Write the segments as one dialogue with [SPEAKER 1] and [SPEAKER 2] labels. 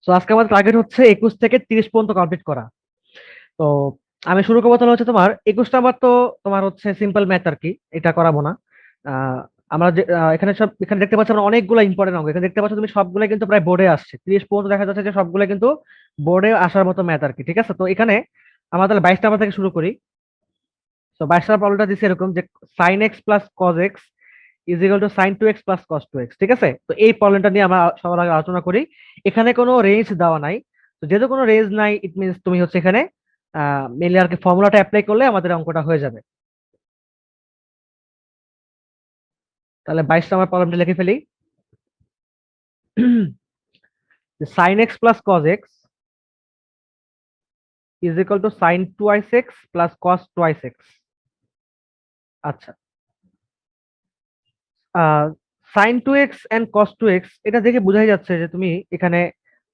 [SPEAKER 1] So আজকে আমাদের target হচ্ছে 21 থেকে 30 পর্যন্ত কমপ্লিট করা। তো আমি শুরু করবো তাহলে হচ্ছে তোমার 21 নাম্বার। তো তোমার হচ্ছে সিম্পল ম্যাথ আর কি, এটা করাবো না। আহ, আমরা যে এখানে সব এখানে দেখতে পাচ্ছি আমরা অনেকগুলো ইম্পর্টেন্ট অঙ্ক, এখানে দেখতে পাচ্ছ তুমি সবগুলো কিন্তু প্রায় বোর্ডে আসছে, 30 পর্যন্ত দেখা যাচ্ছে যে সবগুলো কিন্তু বোর্ডে আসার মতো ম্যাথ আর কি। ঠিক আছে, তো এখানে আমরা তাহলে 22 নাম্বার থেকে শুরু করি। তো 22 নাম্বার প্রবলেমটা দিচ্ছে এরকম যে sine x plus cos x is equal to sine two x plus cos two x. ঠিক আছে, তো এই প্রবলেমটা নিয়ে আমরা সবার আগে আলোচনা করি। এখানে কোনো রেঞ্জ দেওয়া নাই, তো যেহেতু কোনো রেঞ্জ নাই ইট মিনস তুমি হচ্ছে এখানে মেনলি আর কি ফর্মুলাটা অ্যাপ্লাই করলে আমাদের অঙ্কটা হয়ে যাবে। তাহলে 22 নাম্বার প্রবলেমটা লিখে ফেলি। Sine x plus cos x is equal to sine twice X plus cos twice X. আচ্ছা, sine two X and cos two X এটা দেখে বোঝাই যাচ্ছে যে তুমি এখানে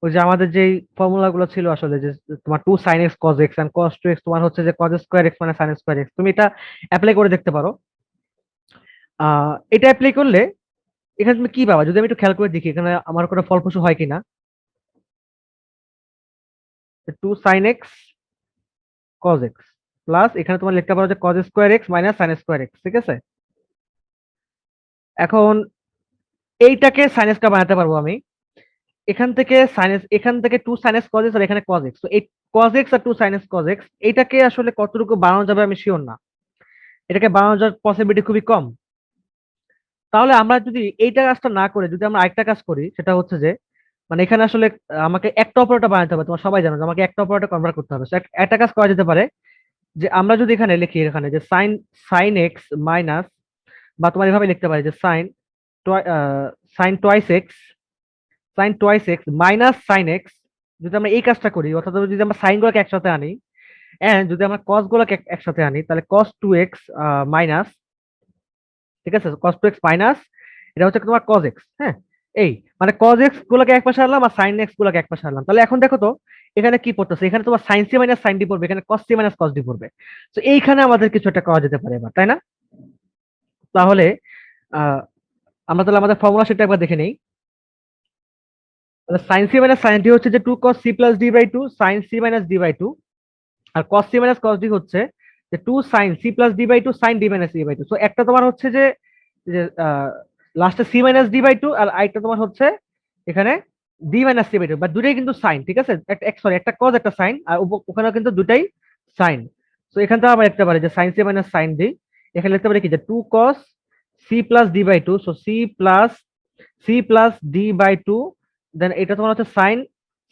[SPEAKER 1] ওই যে আমাদের যে ফর্মুলা গুলো ছিল আসলে, যে তোমার two sine x cos x and cos two x তোমার হচ্ছে যে কজ স্কোয়ার এক্স মানে সাইন স্কোয়ার এক্স, তুমি এটা অ্যাপ্লাই করে দেখতে পারো। এটা অ্যাপ্লাই করলে এখানে তুমি কি পাবা যদি আমি একটু খেয়াল করে দেখি এখানে আমার কোনো ফলপ্রসূ হয় কিনা। Two sine x cos x plus এখানে তোমার লিখতে পারো যে cos square x minus sine square x. ঠিক আছে, এখন এইটাকে সাইন স্কোয়ার বানাতে পারবো আমি। এখান থেকে two sine x cos X আর এখানে কজ এক্স, তো এই কজ এক্স আর two sine x cos X এইটাকে আসলে কতটুকু বানানো যাবে আমি শিওর না, এটাকে বানানো যাওয়ার পসিবিলিটি খুবই কম। তাহলে আমরা যদি এইটা কাজটা না করে যদি আমরা আরেকটা কাজ করি, সেটা হচ্ছে যে মানে এখানে আসলে আমাকে একটা অপারেটর বানাতে হবে, তোমার সবাই জানো যে আমাকে একটা অপারেটর কনভার্ট করতে হবে। So, একটা কাজ করা যেতে পারে যে আমরা যদি এখানে লিখি এখানে যে সাইন সাইন এক্স মাইনাস, বা তোমার এভাবে লিখতে পারি যে sign twice x minus sine x. যদি আমরা এই কাজটা করি অর্থাৎ যদি আমরা সাইন গুলোকে একসাথে আনি এন্ড যদি আমরা কস গুলোকে একসাথে আনি, তাহলে কস টু এক্স মাইনাস, ঠিক আছে, কস টু এক্স মাইনাস এটা হচ্ছে তোমার কজ এক্স। হ্যাঁ, এই মানে কজ এক্স গুলোকে এক পাশে আনলাম আর সাইন এক্স গুলোকে এক পাশে আনলাম। তাহলে এখন দেখো তো এখানে কি পড়তেছে, এখানে তোমার sine C minus sine D পড়বে, এখানে cos C minus cos D পড়বে। তো এইখানে আমাদের কিছু একটা করা যেতে পারে এবার, তাই না? তাহলে আহ আমরা তাহলে আমাদের ফর্মুলা সেটা একবার দেখে নেই। Sine C minus sine D হচ্ছে যে two cos C plus D by two sine C minus D by two, আর cos C minus cos D হচ্ছে যে two sine C plus D by two sine D minus D by two. তো একটা তোমার হচ্ছে যে যে লাস্টে C minus D by two, আর আরেকটা তোমার হচ্ছে এখানে D minus C by two, but দুটাই কিন্তু সাইন। ঠিক আছে, সরি একটা কজ একটা সাইন, আর ওখানে কিন্তু দুটাই সাইন। তো এখান থেকে আমরা লিখতে পারি যে sine C minus sine D, এখানে লিখতে পারি কি যে two cos C plus D by two, so C plus D by two, then এটা তোমার হচ্ছে sine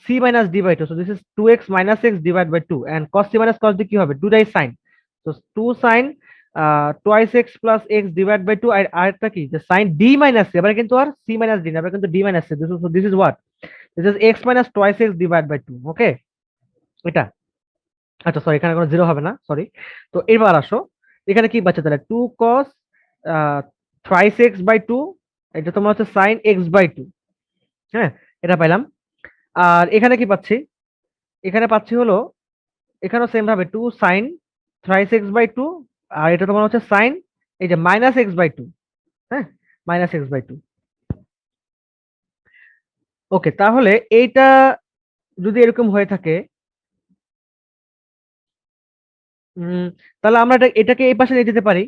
[SPEAKER 1] c minus d by 2, so this is 2x minus x divided by 2, and cos c minus cos d কি হবে, দুটাই sin, so 2 sin twice x plus x divided by 2, আর আরেকটা কি যে sin d minus c, এবারে কিন্তু আর c minus d না, এবারে কিন্তু d minus c, this is what, this is x minus twice x divided by 2, ওকে এটা। আচ্ছা সরি, এখানে কোনো জিরো হবে না, সরি। তো এবার আসো এখানে কি পাচ্ছে তাহলে 2 cos thrice x by 2, এটা তোমার হচ্ছে sin x by 2। হ্যাঁ, এটা পাইলাম। আর এখানে কি পাচ্ছি, এখানে পাচ্ছি হলো এখানেও সেম ভাবে two sine thrice X by two, আর এটা তোমার হচ্ছে সাইন এই যে মাইনাস এক্স বাই টু। হ্যাঁ, minus X by two. Okay, তাহলে এইটা যদি এরকম হয়ে থাকে তাহলে আমরা এটাকে এই পাশে নিয়ে যেতে পারি।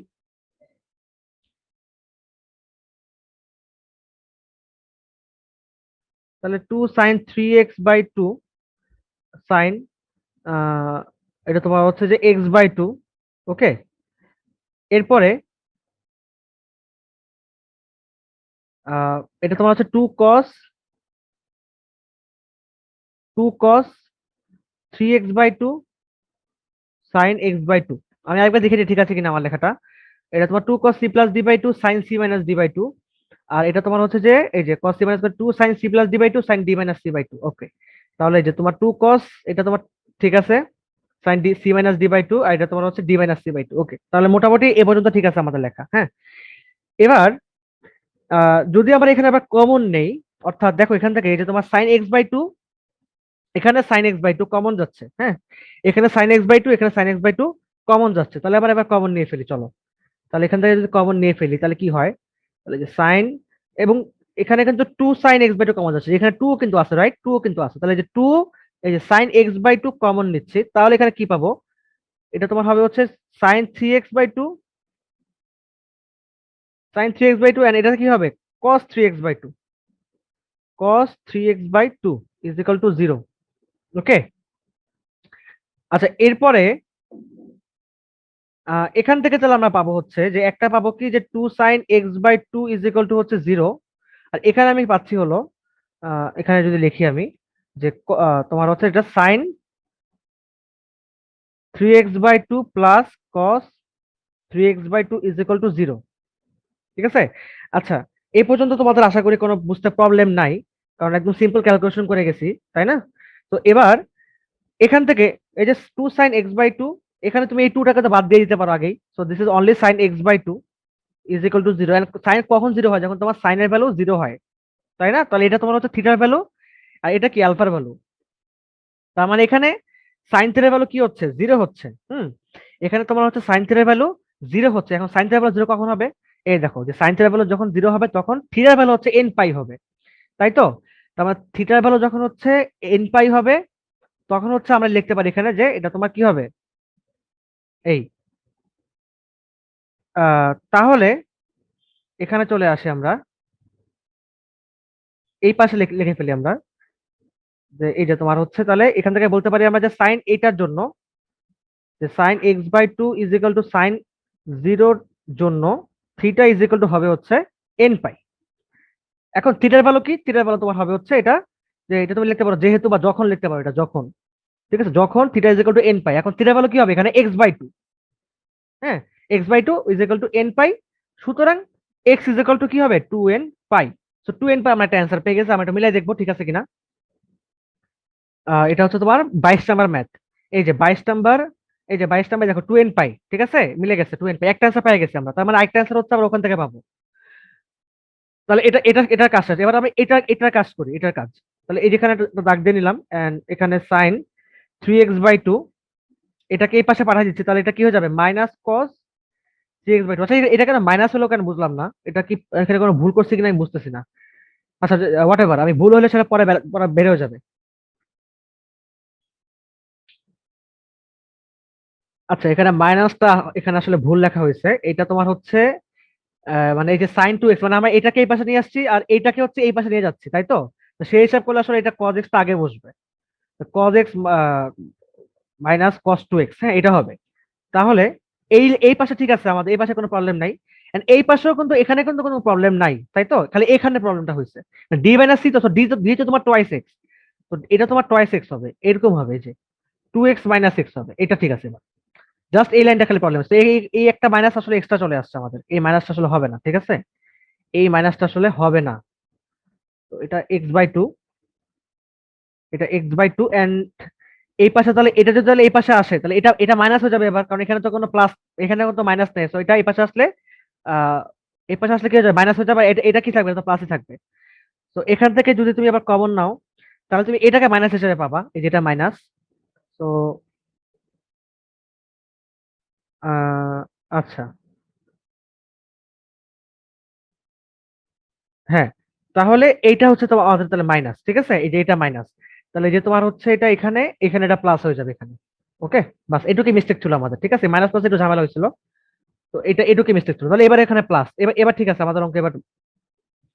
[SPEAKER 1] তাহলে two sine three x by two sine এটা তোমার হচ্ছে যে এক্স বাই টু। ওকে, এরপরে এটা তোমার হচ্ছে two cos three x by two sine x by two. আমি একবার দেখে নিই ঠিক আছে কিনা আমার লেখাটা। এটা তোমার two cos C plus D by two sine C minus D by two, আর এটা তোমার হচ্ছে যে এই যে cos C minus two sine C plus D by two sine D minus C by two. Okay, তাহলে এই যে তোমার টু কস এটা তোমার ঠিক আছে sine D C minus D by two, আর এটা তোমার হচ্ছে D minus C by two. Okay, তাহলে মোটামুটি এ পর্যন্ত ঠিক আছে আমাদের লেখা। হ্যাঁ, এবার যদি আমরা এখানে আবার কমন নেই, অর্থাৎ দেখো এখান থেকে এই যে তোমার সাইন এক্স বাই টু, এখানে sine x by two common যাচ্ছে। হ্যাঁ, এখানে সাইন এক্স বাই টু, এখানে sine x by two common যাচ্ছে, তাহলে এবার কমন নিয়ে ফেলি চলো। তাহলে এখান থেকে যদি কমন নিয়ে ফেলি তাহলে কি হয়, তাহলে যে সাইন এবং এখানে কিন্তু 2 sin x/2 কমন যাচ্ছে, এখানে 2 কিন্তু আছে, রাইট? 2 কিন্তু আছে, তাহলে এই যে 2, এই যে sin x/2 কমন নিচ্ছি, তাহলে এখানে কি পাবো? এটা তোমার হবে হচ্ছে sin 3x/2, sin 3x/2, and এটা কি হবে? cos 3x/2, cos 3x/2 is equal to 0। ওকে, আচ্ছা এরপরে এখান থেকে তাহলে আমরা পাবো হচ্ছে যে একটা পাবো কি, যে 2 sin x/2 is equal to হচ্ছে 0। আর এখানে আমি পাচ্ছি হলো, এখানে যদি লিখি আমি, যে তোমার হচ্ছে এটা sin 3x/2 plus cos 3x/2 is equal to 0। ঠিক আছে? আচ্ছা, এই পর্যন্ত তোমাদের আশা করি কোনো বুঝতে প্রবলেম নাই, কারণ একদম সিম্পল ক্যালকুলেশন করে গেছি, তাই না? তো এবার এখান থেকে এই যে 2 sin x/2, এখানে তুমি এই 2টাকে তো বাদ দিয়ে দিতে পারো আগেই। So this is only sin x/2 is equal to 0। And sine কখন 0 হয়? যখন তোমার সাইনের ভ্যালু 0 হয়, তাই না? তাহলে এটা তোমার হচ্ছে থিটার ভ্যালু, আর এটা কি আলফার ভ্যালু। তার মানে এখানে সাইন থিটার ভ্যালু কি হচ্ছে? 0 হচ্ছে। এখানে তোমার হচ্ছে সাইন থিটার ভ্যালু 0 হচ্ছে। এখন সাইন থিটার ভ্যালু 0 কখন হবে? এই দেখো, যে সাইন থিটার ভ্যালু যখন 0 হবে তখন থিটার ভ্যালু হচ্ছে n পাই হবে, তাই তো? তার মানে থিটার ভ্যালু যখন হচ্ছে n পাই হবে, তখন হচ্ছে আমরা লিখতে পারি এখানে যে এটা তোমার কি হবে, এই তাহলে এখানে চলে আসি আমরা, এই পাশে লিখে ফেলি আমরা, যে এই যে তোমার হচ্ছে, তাহলে এখান থেকে বলতে পারি আমরা যে সাইন এইটার জন্য, যে sin x/2 is equal two sin 0 জন্য থিটা ইজ ইকুয়াল টু হবে হচ্ছে n পাই। এখন থিটার ভ্যালু কি? থিটার ভ্যালু তোমার হবে হচ্ছে এটা, যে এটা তুমি লিখতে পারো যেহেতু, বা যখন লিখতে পারো এটা যখন, ঠিক আছে, যখন theta is equal to n পাই। এখন থিটার ভ্যালু কি হবে এখানে? x/2। হ্যাঁ, x/2 is equal to n pi. সুতরাং x ইজ ইকুয়াল টু কি হবে? 2n পাই। সো 2n পাই আমরা একটা অ্যান্সার পেয়ে গেছি। আমরা এটা মিলাই দেখবো ঠিক আছে কিনা। এটা হচ্ছে তোমার 22 নাম্বার ম্যাথ। এই যে 22 নাম্বার, এই যে 22 নাম্বার দেখো 2n পাই, ঠিক আছে, মিলে গেছে 2n পাই, একটা অ্যান্সার পেয়ে গেছি আমরা। তার মানে আরেকটা অ্যান্সার হচ্ছে আমরা ওখান থেকে পাবো। তাহলে এটার কাজ আছে। এবার আমি এটার কাজ করি, এটার কাজ। তাহলে এই যেখানে একটা দাগ দিয়ে নিলাম, এন্ড এখানে sin 3x/2, এটাকে এই পাশে পাঠিয়ে দিচ্ছি, তাহলে এটা কি হয়ে যাবে? Minus cos 3x/2। আচ্ছা, এটা কেন মাইনাস হলো কেন বুঝলাম না, এটা কি এখানে কোনো ভুল করছি কিনা আমি বুঝতেছি না। আচ্ছা, হোয়াট এভার, আমি ভুল হলে সেটা পরে পরে বের হয়ে যাবে। আচ্ছা, এখানে মাইনাসটা এখানে আসলে ভুল লেখা হয়েছে। এটা তোমার হচ্ছে মানে এই যে sin 2x, মানে আমরা এটাকে এই পাশে নিয়ে আসছি আর এইটাকে হচ্ছে এই পাশে নিয়ে যাচ্ছি, তাই তো? তো সেই হিসাব করলে আসলে এটা cos x টা আগে বসবে, cos x minus cos 2x, হ্যাঁ এটা হবে। তাহলে এই পাশে ঠিক আছে, আমাদের এই পাশে কোনো প্রবলেম নাই। And এই পাশেও কিন্তু, এখানে কিন্তু কোনো প্রবলেম নাই, তাই তো? খালি এখানে প্রবলেমটা হয়েছে। ডি মাইনাস সি, তো ডি তো তোমার টোয়াইস এক্স, তো এটা তোমার টোয়াইস এক্স হবে, এরকম হবে যে 2x - x হবে। এটা ঠিক আছে। জাস্ট এই লাইনটা খালি প্রবলেম আছে। এই একটা মাইনাস আসলে এক্সট্রা চলে আসছে আমাদের, এই মাইনাসটা আসলে হবে না, ঠিক আছে? এই মাইনাসটা আসলে হবে না। তো এটা x/2, এটা x/2, এন্ড এই পাশে তাহলে এটা যদি তাহলে এই পাশে আসে, তাহলে এটা এটা মাইনাস হয়ে যাবে এবার, কারণ এখানে তো কোনো প্লাস, এখানে কোনো মাইনাস নেই। তো এটা এই পাশে আসলে আহ এই পাশে আসলে কি হয়ে যাবে? মাইনাস হয়ে যাবে। এটা এটা কি থাকবে? এটা প্লাসই থাকবে। তো এখান থেকে যদি তুমি আবার কমন নাও, তাহলে তুমি এটাকে মাইনাস হিসেবে পাবা, এই যেটা মাইনাস। তো আহ আচ্ছা, হ্যাঁ, তাহলে এইটা হচ্ছে তোমার আমাদের তাহলে মাইনাস, ঠিক আছে, এই যে এটা মাইনাস। তাহলে এই যে তোমার হচ্ছে এটা এখানে, এখানে এটা প্লাস হয়ে যাবে এখানে। ওকে, বাস এটুকুই মিস্টেক ছিল আমাদের, ঠিক আছে, মাইনাস প্লাস একটু ঝামেলা হয়েছিল। তো এটা এটুকুই মিস্টেক ছিল। তাহলে এবার এখানে প্লাস, এবার এবার ঠিক আছে, আমাদের অঙ্ক এবার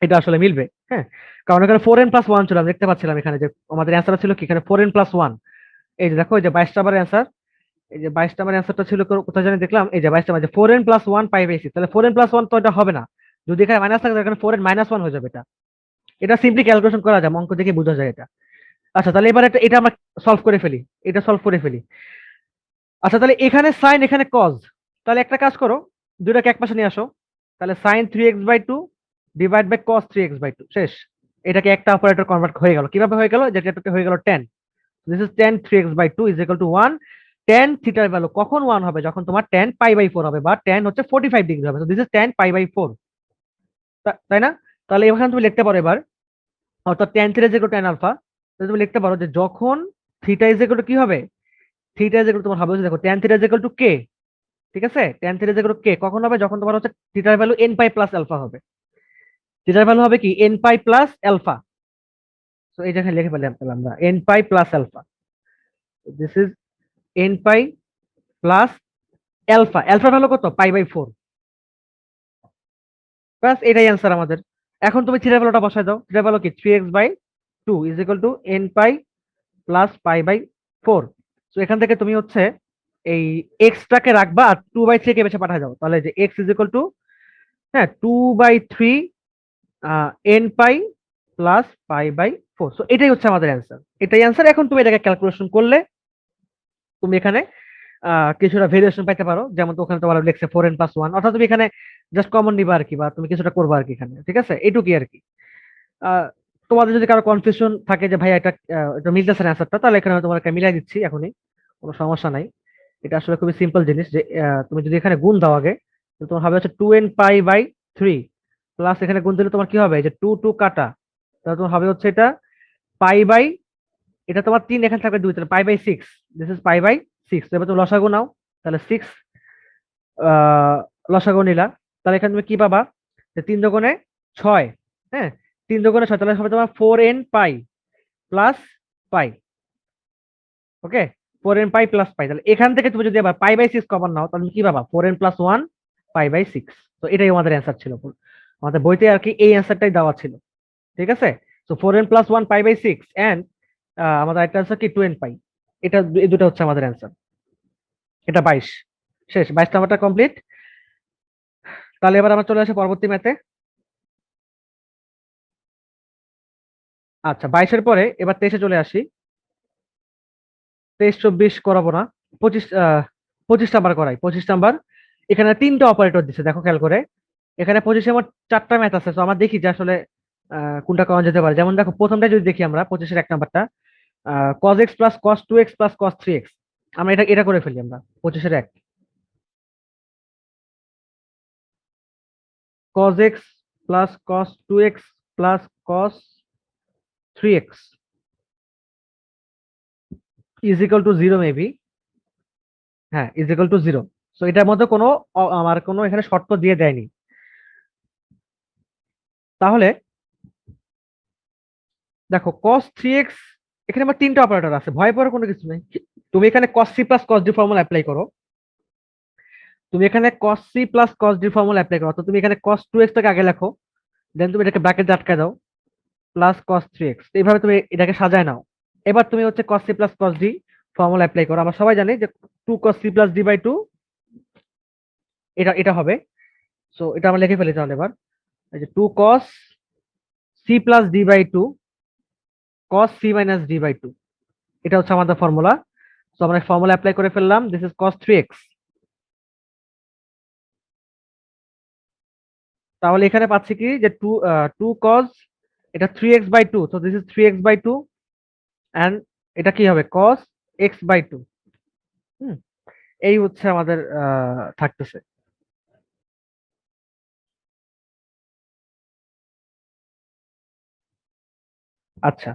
[SPEAKER 1] এটা আসলে মিলবে। হ্যাঁ, কারণ এখানে 4n+1 ছিল, আমি দেখতে পাচ্ছিলাম এখানে যে আমাদের অ্যান্সার ছিল কি, এখানে 4n+1। এই যে দেখো, এই যে 22 নাম্বার অ্যান্সার, এই যে 22 নাম্বার অ্যান্সারটা ছিল কোথায় জানি দেখলাম, এই যে 22 নাম্বার, যে 4n+1 পাই পেয়েছি। তাহলে 4n+1 তো এটা হবে না, যদি এখানে মাইনাস থাকে তাহলে এখানে 4n - 1 হয়ে যাবে। এটা এটা সিম্পলি ক্যালকুলেশন করা যায়, অঙ্ক দেখে বোঝা যায় এটা। আচ্ছা, তাহলে এবার এটা আমরা সলভ করে ফেলি, এটা সলভ করে ফেলি। আচ্ছা, তাহলে এখানে সাইন, এখানে কজ, তাহলে একটা কাজ করো, দুইটাকে এক পাশে নিয়ে আসো। তাহলে sin 3x/2 divide by cos 3x/2, শেষ। এটাকে একটা অপারেটর কনভার্ট হয়ে গেল। কিভাবে হয়ে গেল? যেটা এটাকে হয়ে গেল 10। This is 10 3x/2 is equal to 1। tan থিটার ভ্যালু কখন 1 হবে? যখন তোমার tan π/4 হবে, বা tan হচ্ছে 45 ডিগ্রি হবে। দিস ইজ tan π/4, তাই না? তাহলে এখানে তুমি লিখতে পারো এবার, অর্থাৎ tan theta is equal to tan alpha. তুমি লিখতে পারো যে যখন থিটা ইজ ইকুয়াল টু কি হবে, থিটা ইজ ইকুয়াল, তোমার হবে হচ্ছে, দেখো tan theta is equal to K, ঠিক আছে, tan theta is equal to K কখন হবে? যখন তোমার হচ্ছে থিটার value n pi plus alpha হবে। থিটার ভ্যালু হবে কি এন পাই প্লাস অ্যালফা। তো এই জায়গায় লিখে পেলাম আমরা N pi plus alpha, this is an pi plus alpha. Alpha value কত? পাই/4। ব্যাস এটাই অ্যান্সার আমাদের। এখন তুমি থিটার ভ্যালুটা বসায় দাও। থিটার ভ্যালু কি 3x/2 is equal to N pi plus পাই/4। তো এখান থেকে তুমি হচ্ছে এই এক্সটাকে রাখবা আর 2/3 কে বেছে পাঠায় দাও, তাহলে যে এক্স ইজ ইকুয়াল টু, হ্যাঁ, 2/3 এন পাই প্লাস পাই/4। সো এটাই হচ্ছে আমাদের অ্যান্সার, এটাই অ্যান্সার। এখন তুমি এটাকে ক্যালকুলেশন করলে তুমি এখানে কিছুটা ভেরিয়েশন পাইতে পারো, যেমন তো ওখানে তোমার লেখছে 4n+1, অর্থাৎ তুমি এখানে জাস্ট কমন নিবা আর কি, বা তুমি কিছুটা করবা আর কি এখানে, ঠিক আছে, এইটুকুই আর কি। আহ, তোমাদের যদি কারো কনফিউশন থাকে যে ভাই এটা মিলতেছে না অ্যান্সারটা, তাহলে এখানে আমি তোমাকে মিলাই দিচ্ছি এখনই, কোনো সমস্যা নাই। এটা আসলে খুবই সিম্পল জিনিস যে তুমি যদি এখানে গুণ দাও আগে, তো তোমার হবে হচ্ছে 2n পাই/3 প্লাস এখানে গুণ দিলে তোমার কি হবে, যে 2 কাটা, তাহলে তোমার হবে হচ্ছে এটা পাই বাই, এটা তোমার 3 এখানে থাকবে 2, তাহলে পাই/6, দিস ইজ পাই/6। এবার তুমি লসাগু নাও, তাহলে 6 লসাগু নিলা, তাহলে এখানে তুমি কি পাবা, যে 3 × 6, হ্যাঁ, 3 × 6, তাহলে হবে তোমার 4n পাই প্লাস পাই। ওকে, 4n পাই প্লাস পাই, তাহলে এখান থেকে তুমি যদি আবার পাই/6 কমন নাও, তাহলে তুমি কি পাবা, 4n+1 পাই/6। তো এটাই আমাদের অ্যান্সার ছিল, আমাদের বইতে আর কি এই অ্যান্সারটাই দেওয়া ছিল, ঠিক আছে। তো 4n+1 পাই/6 এন্ড আমাদের একটা অ্যান্সার কি 2n পাই, এটা এই দুটো হচ্ছে আমাদের অ্যান্সার। এটা 22 শেষ, 22 নাম্বারটা কমপ্লিট। তাহলে এবার আমরা চলে আসি পরবর্তী ম্যাথে। আচ্ছা, 22-এর পরে এবার 23-এ চলে আসি। 23-24 করাবো না, 25, 25 নাম্বার করাই। 25 নাম্বার, এখানে 3টা অপারেটর দিচ্ছে, দেখো খেয়াল করে। এখানে 25-এ আমার 4টা ম্যাথ আছে, তো আমরা দেখি যে আসলে কোনটা করা যেতে পারে। যেমন দেখো, প্রথমটা যদি দেখি আমরা 25-এর 1 নাম্বারটা, cos x plus cos 2x plus cos 3x, আমরা এটা এটা করে ফেলি আমরা। 25-এর 1, cos x plus cos 2x plus cos 3x is equal to 0 maybe, হ্যাঁ, ইজ ইকুয়াল টু 0। সো এটার মধ্যে কোনো আমার কোনো এখানে শর্ত দিয়ে দেয়নি। তাহলে দেখো cos 3x, এখানে আমার 3টা অপারেটর আছে, ভয় পাওয়ার কোনো কিছু নেই। তুমি এখানে cos c plus cos d formula apply করো, তুমি এখানে cos c plus cos d formula apply করো, তো তুমি এখানে cos 2x টাকে আগে লেখো, দেন তুমি এটাকে ব্র্যাকেটে আটকে দাও, প্লাস cos 3x, এইভাবে তুমি এটাকে সাজায় নাও। এবার তুমি হচ্ছে cos c plus cos d formula apply করো। আমরা সবাই জানি যে 2 cos c প্লাস d/2, এটা এটা হবে। সো এটা আমরা লিখে ফেলি তাহলে এবার, এই যে 2 cos c plus d/2 cos c minus d/2, এটা হচ্ছে আমাদের ফর্মুলা। সো আমরা ফর্মুলা অ্যাপ্লাই করে ফেললাম, দিস ইজ cos 3x। তাহলে এখানে পাচ্ছি কি, যে 2 cos, এটা 3x/2, so this is 3x/2 and এটা কি হবে, cos x/2। হুম, এই হচ্ছে আমাদের থাকতেছে। আচ্ছা,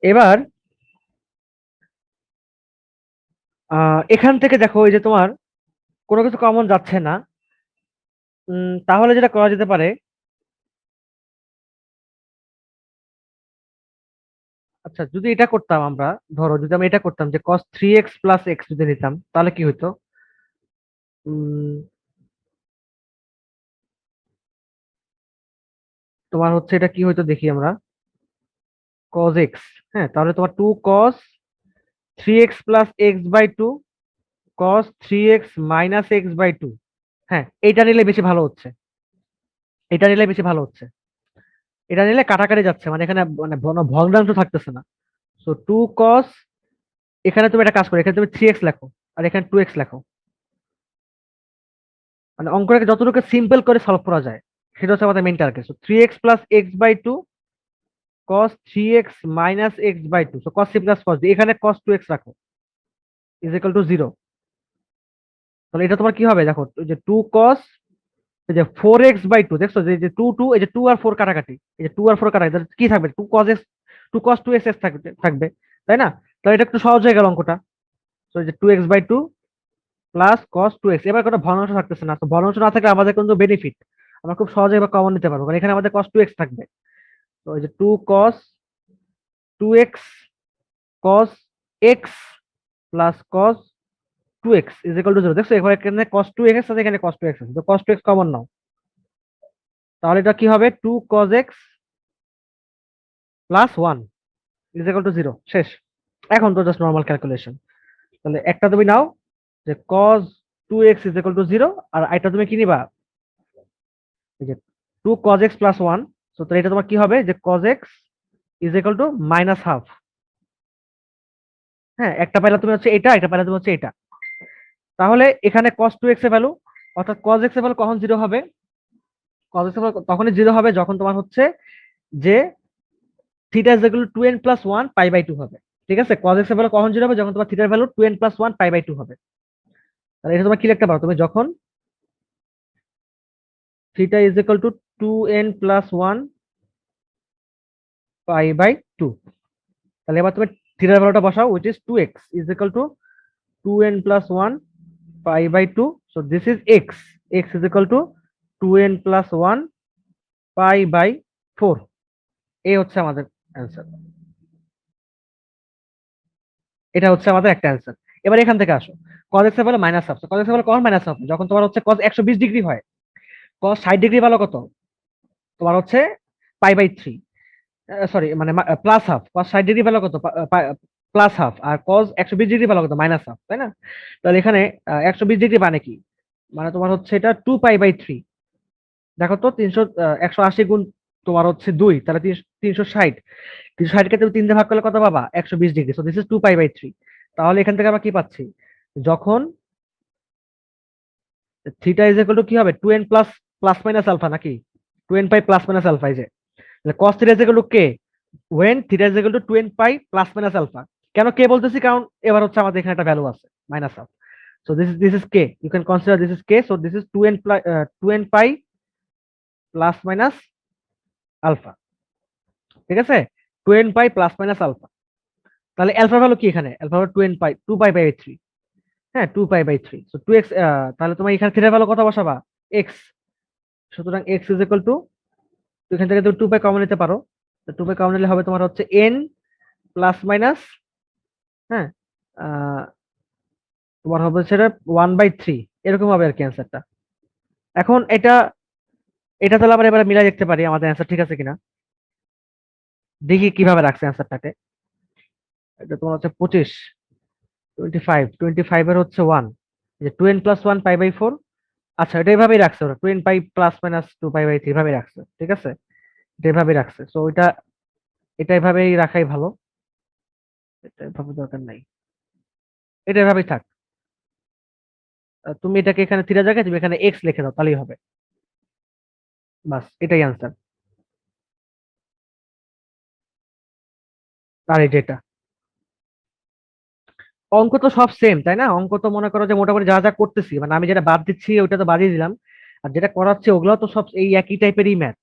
[SPEAKER 1] এবার এখান থেকে দেখো, এই যে তোমার কোনো কিছু কমন যাচ্ছে না। তাহলে যেটা করা যেতে পারে, আচ্ছা, যদি এটা করতাম আমরা, ধরো যদি আমি এটা করতাম যে cos 3x প্লাস x যদি নিতাম, তাহলে কি হইতো, উম, তোমার হচ্ছে এটা কি হইতো দেখি আমরা, cos x, হ্যাঁ, তাহলে তোমার 2 cos 3x plus x/2 cos 3x minus x/2, হ্যাঁ, এইটা নিলে বেশি ভালো হচ্ছে, এটা নিলে বেশি ভালো হচ্ছে। এটা নিলে কাটাকাটি যাচ্ছে, মানে এখানে মানে ভগ্নাংশ থাকতেছে না। সো 2 cos, এখানে তুমি একটা কাজ করো, এখানে তুমি 3x লেখো আর এখানে 2x লেখো, মানে অঙ্কটাকে যতটুকু সিম্পল করে সলভ করা যায়, সেটা হচ্ছে আমাদের main target. So 3x plus x/2 cos 3x minus x/2, so cos c plus cos d, এখানে cos 2x রাখো, ইজ ইকুয়াল টু 0। তাহলে এটা তোমার কি হবে, দেখো, এই যে 2 cos, এই যে 4x/2, দেখছো যে 2 এই যে 2 আর 4 কাটাকাটি, এই যে 2 আর 4 কাটাকাটি, তাহলে কি থাকবে, 2 cos x, 2 cos 2x থাকবে থাকবে, তাই না? তাহলে এটা একটু সহজ হয়ে গেল অঙ্কটা। তো এই যে 2x/2 প্লাস cos 2x, এবার কোনো ভগ্নাংশ থাকতেছে না, তো ভগ্নাংশ না থাকলে আমাদের কিন্তু বেনিফিট, আমরা খুব সহজে এবার কমন নিতে পারবো, কারণ এখানে আমাদের cos 2x থাকবে। তো এই যে 2 cos 2x cos x plus cos 2x is equal to 0। দেখছো এখানে cos 2x আছে, এখানে cos 2x আছে, তো cos 2x কমন নাও, তাহলে এটা কি হবে 2 cos x plus 1 is equal to 0। শেষ। এখন তো জাস্ট নর্মাল ক্যালকুলেশন। তাহলে একটা তুমি নাও যে cos 2x is equal to 0, আর এটা তুমি কি নিবা, এই যে 2 cos x প্লাস 1। তো তাহলে এটা তোমার কি হবে যে cos x is equal two minus half. হ্যাঁ, একটা পাইলা তুমি হচ্ছে এটা, একটা পাইলা তুমি হচ্ছে এটা। তাহলে এখানে cos 2x এর ভ্যালু, অর্থাৎ cos x এর ভ্যালু কখন 0 হবে? cos x এর ভ্যালু তখনই 0 হবে যখন তোমার হচ্ছে যে theta is equal to 2n plus 1 pi by 2 হবে। ঠিক আছে, cos x এর ভ্যালু কখন 0 হবে? যখন তোমার থিটার value 2n plus 1 pi by 2 হবে। তাহলে এটা তোমার কি লিখতে পারো, তুমি যখন theta is equal to 2n plus 1 pi by 2। তাহলে এবার তুমি থিটার ভ্যালুটা বসাও, which is 2x is equal to 2n plus 1 pi by 2. So this is x. X is equal to 2n plus 1 pi by 4. এই হচ্ছে আমাদের অ্যান্সার। এটা হচ্ছে আমাদের একটা অ্যান্সার। এবার এখান থেকে আসো, cos x এর value minus half. cos x এর ভ্যালু কখন মাইনাস হাফ? যখন তোমার হচ্ছে cos 120 ডিগ্রি হয়। cos 60 ডিগ্রি ভ্যালু কত? তোমার হচ্ছে পাই বাই 3, সরি মানে plus half. cos 60 degree value কত? Plus half. আর cos 120 ডিগ্রি ভ্যালু কত? মাইনাস হাফ, তাই না? তাহলে এখানে 120 ডিগ্রি মানে কি, মানে তোমার হচ্ছে এটা 2 পাই বাই 3। দেখো তো 180 গুণ তোমার হচ্ছে 2, তাহলে 360। 360 কে তুমি 3 দিয়ে ভাগ করলে কত পাবা? 120 degree. So this is 2 pi by 3। তাহলে এখান থেকে আমরা কি পাচ্ছি, যখন থিটা ইজ ইকুয়াল টু কি হবে 2n plus plus minus alpha, নাকি 2n pi plus minus alpha. এই যে cos theta is equal to K, when theta is equal to 2n pi plus minus alpha. কেন কে বলতেছি? কারণ এবার হচ্ছে আমাদের এখানে একটা ভ্যালু আছে minus half. So this is K, you can consider this is K. So this is 2n pi plus minus alpha. ঠিক আছে, 2n pi plus minus alpha. তাহলে আলফা ভ্যালু কি এখানে? Alpha value 2n pi, 2 pi by 3। হ্যাঁ, 2 pi by 3। So 2x, তাহলে তোমার এখানে theta value কত বসাবা? x। সুতরাং x ইজ ইকুয়াল টু, এখান থেকে তুমি 2 পাই কমন নিতে পারো। তো 2 পাই কমন নিলে হবে তোমার হচ্ছে n প্লাস মাইনাস, হ্যাঁ, তোমার হবে সেটা 1/3, এরকম হবে আর কি অ্যান্সারটা। এখন এটা এটা তাহলে আবার এবারে মিলাই দেখতে পারি আমাদের অ্যান্সার ঠিক আছে কিনা। দেখি কিভাবে রাখছে অ্যান্সারটাকে। এটা তোমার হচ্ছে 25, 25 এর হচ্ছে 1, যে 2n প্লাস 1 পাই বাই 4। আচ্ছা, এটা এইভাবেই রাখছে ওরা, 2n pi plus minus 2 pi by 3 ভাবে রাখছে। ঠিক আছে, এটা এইভাবেই রাখছে। সো এটা এটা এইভাবেই রাখাই ভালো, এটা এভাবে দরকার নাই, এটা এভাবেই থাক। তুমি এটাকে এখানে থিটা জায়গায় তুমি এখানে এক্স লিখে দাও, তাহলেই হবে। বাস, এটাই অ্যান্সার। আর এই যেটা অঙ্ক তো সব সেম, তাই না? অঙ্ক তো মনে করো যে মোটামুটি যা যা করতেছি, মানে আমি যেটা বাদ দিচ্ছি ওইটা তো বাদই দিলাম, আর যেটা করাচ্ছে ওগুলো তো সব এই একই টাইপেরই ম্যাথ।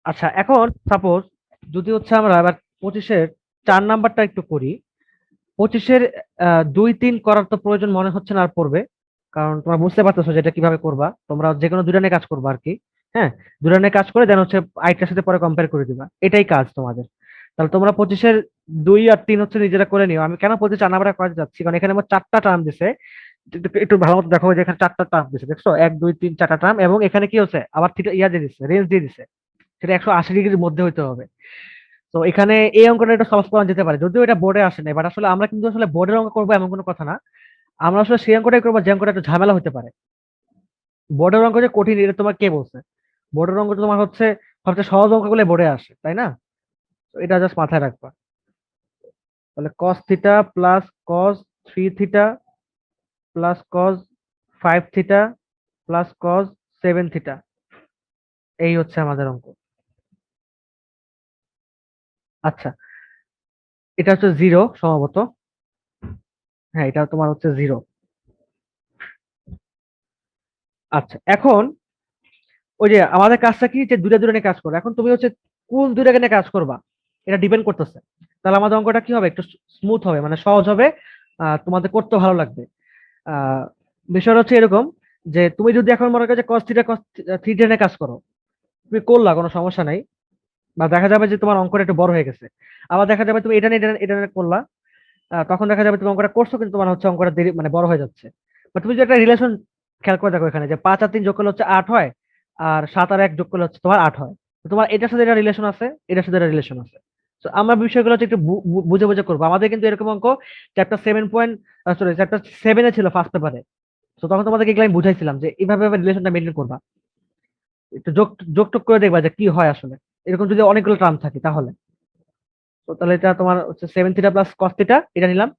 [SPEAKER 1] আচ্ছা, এখন সাপোজ যদি হচ্ছে আমরা এবার 25-এর 4 নাম্বারটা একটু করি। 25-এর 2, 3 করার তো প্রয়োজন মনে হচ্ছে না আর পড়বে, কারণ তোমরা বুঝতে পারতেছো যেটা কিভাবে করবা। তোমরা যে কোনো দুটা নিয়ে কাজ করবা আর কি। হ্যাঁ, দুটা নিয়ে কাজ করে দেন হচ্ছে আইটার সাথে পরে কম্পেয়ার করে দিবা, এটাই কাজ তোমাদের। তাহলে তোমরা 25-এর 2 আর 3 হচ্ছে নিজেরা করে নিও। আমি কেন 25 4 নাম্বারটা করাতে যাচ্ছি, কারণ এখানে আমার 4টা টার্ম দিছে। একটু ভালো মতো দেখো যে এখানে 4টা টার্ম দিছে, দেখছো 1 2 3 4টা টার্ম, এবং এখানে কি হচ্ছে আবার থিটা ইয়া দিয়ে দিচ্ছে, রেঞ্জ দিয়ে দিছে, সেটা 180 ডিগ্রির মধ্যে হইতে হবে। তো এখানে এই অঙ্কটা এটা সলভ করা যেতে পারে, যদিও এটা বোর্ডে আসে না, বাট আসলে আমরা কিন্তু আসলে বোর্ডের অঙ্ক করবো এমন কোনো কথা না। আমরা আসলে সেই অঙ্কটাই করবো যে অঙ্কটা একটু ঝামেলা হতে পারে। বোর্ডের অঙ্ক যে কঠিন এটা তোমার কে বলছে? বোর্ডের অঙ্ক তো তোমার হচ্ছে সবচেয়ে সহজ অঙ্কগুলো বোর্ডে আসে, তাই না? তো এটা জাস্ট মাথায় রাখবা। তাহলে cos theta plus cos 3 theta plus cos 5 theta plus cos 7 theta, এই হচ্ছে আমাদের অঙ্ক। আচ্ছা, এটা হচ্ছে 0 সম্ভবত। হ্যাঁ, এটা তোমার হচ্ছে 0। আচ্ছা, এখন ওই যে আমাদের কাজটা কি, যে দুটা দুটা নিয়ে কাজ করো। এখন তুমি হচ্ছে কোন দুইটাকে নিয়ে কাজ করবা এটা ডিপেন্ড করতেছে। তাহলে আমাদের অঙ্কটা কি হবে, একটু স্মুথ হবে, মানে সহজ হবে, তোমাদের করতে ভালো লাগবে। আহ বিষয়টা হচ্ছে এরকম যে তুমি যদি এখন মনে করো যে cos থিটা cos থিটা নিয়ে কাজ করো, তুমি করলা কোনো সমস্যা নাই, বা দেখা যাবে যে তোমার অঙ্কটা একটু বড় হয়ে গেছে, আবার দেখা যাবে তুমি এটা নিয়ে এটা নিয়ে করলা, তখন দেখা যাবে তুমি অঙ্কটা করছো কিন্তু তোমার হচ্ছে অঙ্কটা দেরি মানে বড় হয়ে যাচ্ছে। বা তুমি যদি একটা রিলেশন খেয়াল করে দেখো এখানে যে 5 আর 3 যোগ করলে হচ্ছে 8 হয়, আর 7 আর 1 যোগ করলে হচ্ছে তোমার 8 হয়। তো তোমার এটার সাথে এটা রিলেশন আছে, এটার সাথে এটা রিলেশন আছে। তো আমরা বিষয়গুলো হচ্ছে একটু বুঝে বুঝে করবো। আমাদের কিন্তু এরকম অঙ্ক চ্যাপ্টার 7 ছিল ফার্স্ট পেপারে। তো তখন তোমাদেরকে এগুলো আমি বুঝাইছিলাম যে এইভাবে রিলেশনটা মেনটেন করবা, একটু যোগ যোগ টোগ করে দেখবা যে কি হয় আসলে, এরকম যদি অনেকগুলো টার্ম থাকে তাহলে। তো তাহলে এটা তোমার হচ্ছে 7 থিটা প্লাস কস থিটা, এটা নিলাম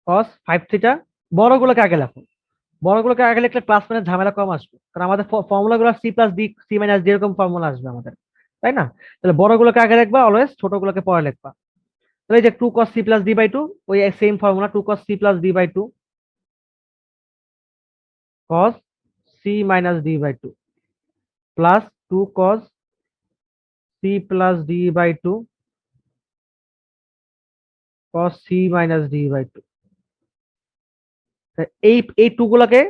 [SPEAKER 1] কস 5 থিটা। বড়গুলোকে আগে লেখো, বড়গুলোকে আগে লিখলে ক্লাস মানে ঝামেলা কম আসবে, কারণ আমাদের ফর্মুলা গুলো C plus D C minus D এরকম ফর্মুলা আসবে আমাদের, তাই না? তাহলে বড়গুলোকে আগে লিখবা অলওয়েজ, ছোটগুলোকে পরে লিখবা। তাহলে এই যে 2 cos c plus d/2, ওই same formula 2 cos c plus d/2 cos c minus d/2 plus 2 cos c plus d/2 cos c minus d/2। এই এই টু গুলাকে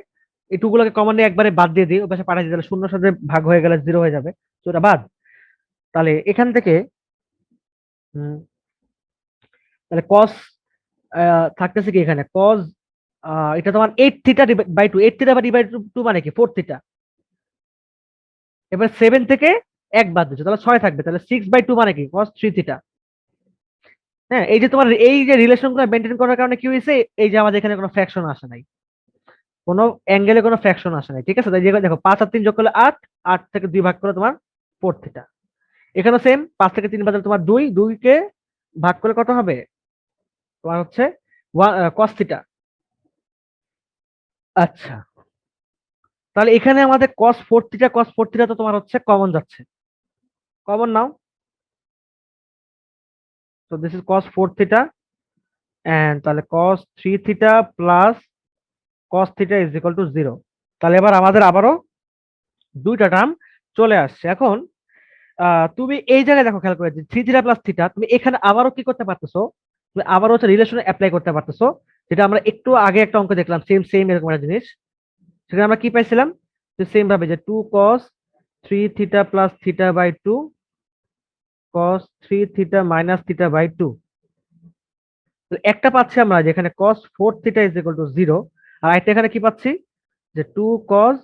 [SPEAKER 1] এই টু গুলাকে কমন নিয়ে একবারে বাদ দিয়ে দিই, ওই পাশে পাঠিয়ে দিই, তাহলে শূন্যর সাথে ভাগ হয়ে গেলে 0 হয়ে যাবে। তো এটা বাদ। তাহলে এখান থেকে হুম, তাহলে কস থাকতেছে কি এখানে কস, এটা তোমার 8 থিটা বাই 2, 8 থিটা বাই 2 মানে কি 4 থিটা। এবার 7 থেকে 1 বাদ দিচ্ছ, তাহলে 6 থাকবে, তাহলে 6/2 মানে কি কস 3 থিটা। হ্যাঁ, এই যে তোমার এই যে রিলেশন গুলো মেনটেন করার কারণে কি হয়েছে, এই যে আমাদের এখানে কোনো ফ্র্যাকশন আসে নাই, কোনো অ্যাঙ্গেলে কোনো ফ্র্যাকশন আসে নাই, ঠিক আছে? তাই যে দেখো 5 আর 3 যোগ করলে 8, 8 থেকে 2 ভাগ করে তোমার 4 থিটা। এখানে সেম, 5 থেকে 3 বাদ দিলে তোমার 2, 2 কে ভাগ করে কত হবে তোমার হচ্ছে কস থিটা। আচ্ছা, তাহলে এখানে আমাদের cos 4 থিটা তো তোমার হচ্ছে কমন যাচ্ছে, কমন নাও। তো this is cos 4 theta, and তাহলে cos 3 theta plus cos theta is equal to 0। তাহলে এবার আমাদের আবারও দুইটা টার্ম চলে আসছে। এখন তুমি এই জায়গায় দেখো, খেয়াল করে 3 থিটা প্লাস থিটা, তুমি এখানে আবারও কি করতে পারতেছো, তুমি আবারও হচ্ছে রিলেশনে অ্যাপ্লাই করতে পারতেছো, যেটা আমরা একটু আগে একটা অঙ্ক দেখলাম, সেম সেম এরকম একটা জিনিস। সেখানে আমরা কি পাইছিলাম, যে সেম ভাবে যে 2 cos 3 theta plus theta by 2 cos 3 theta minus theta by 2। একটা পাচ্ছি আমরা যেখানে cos 4 theta is equal to 0, আর একটা এখানে কি পাচ্ছি যে 2 cos,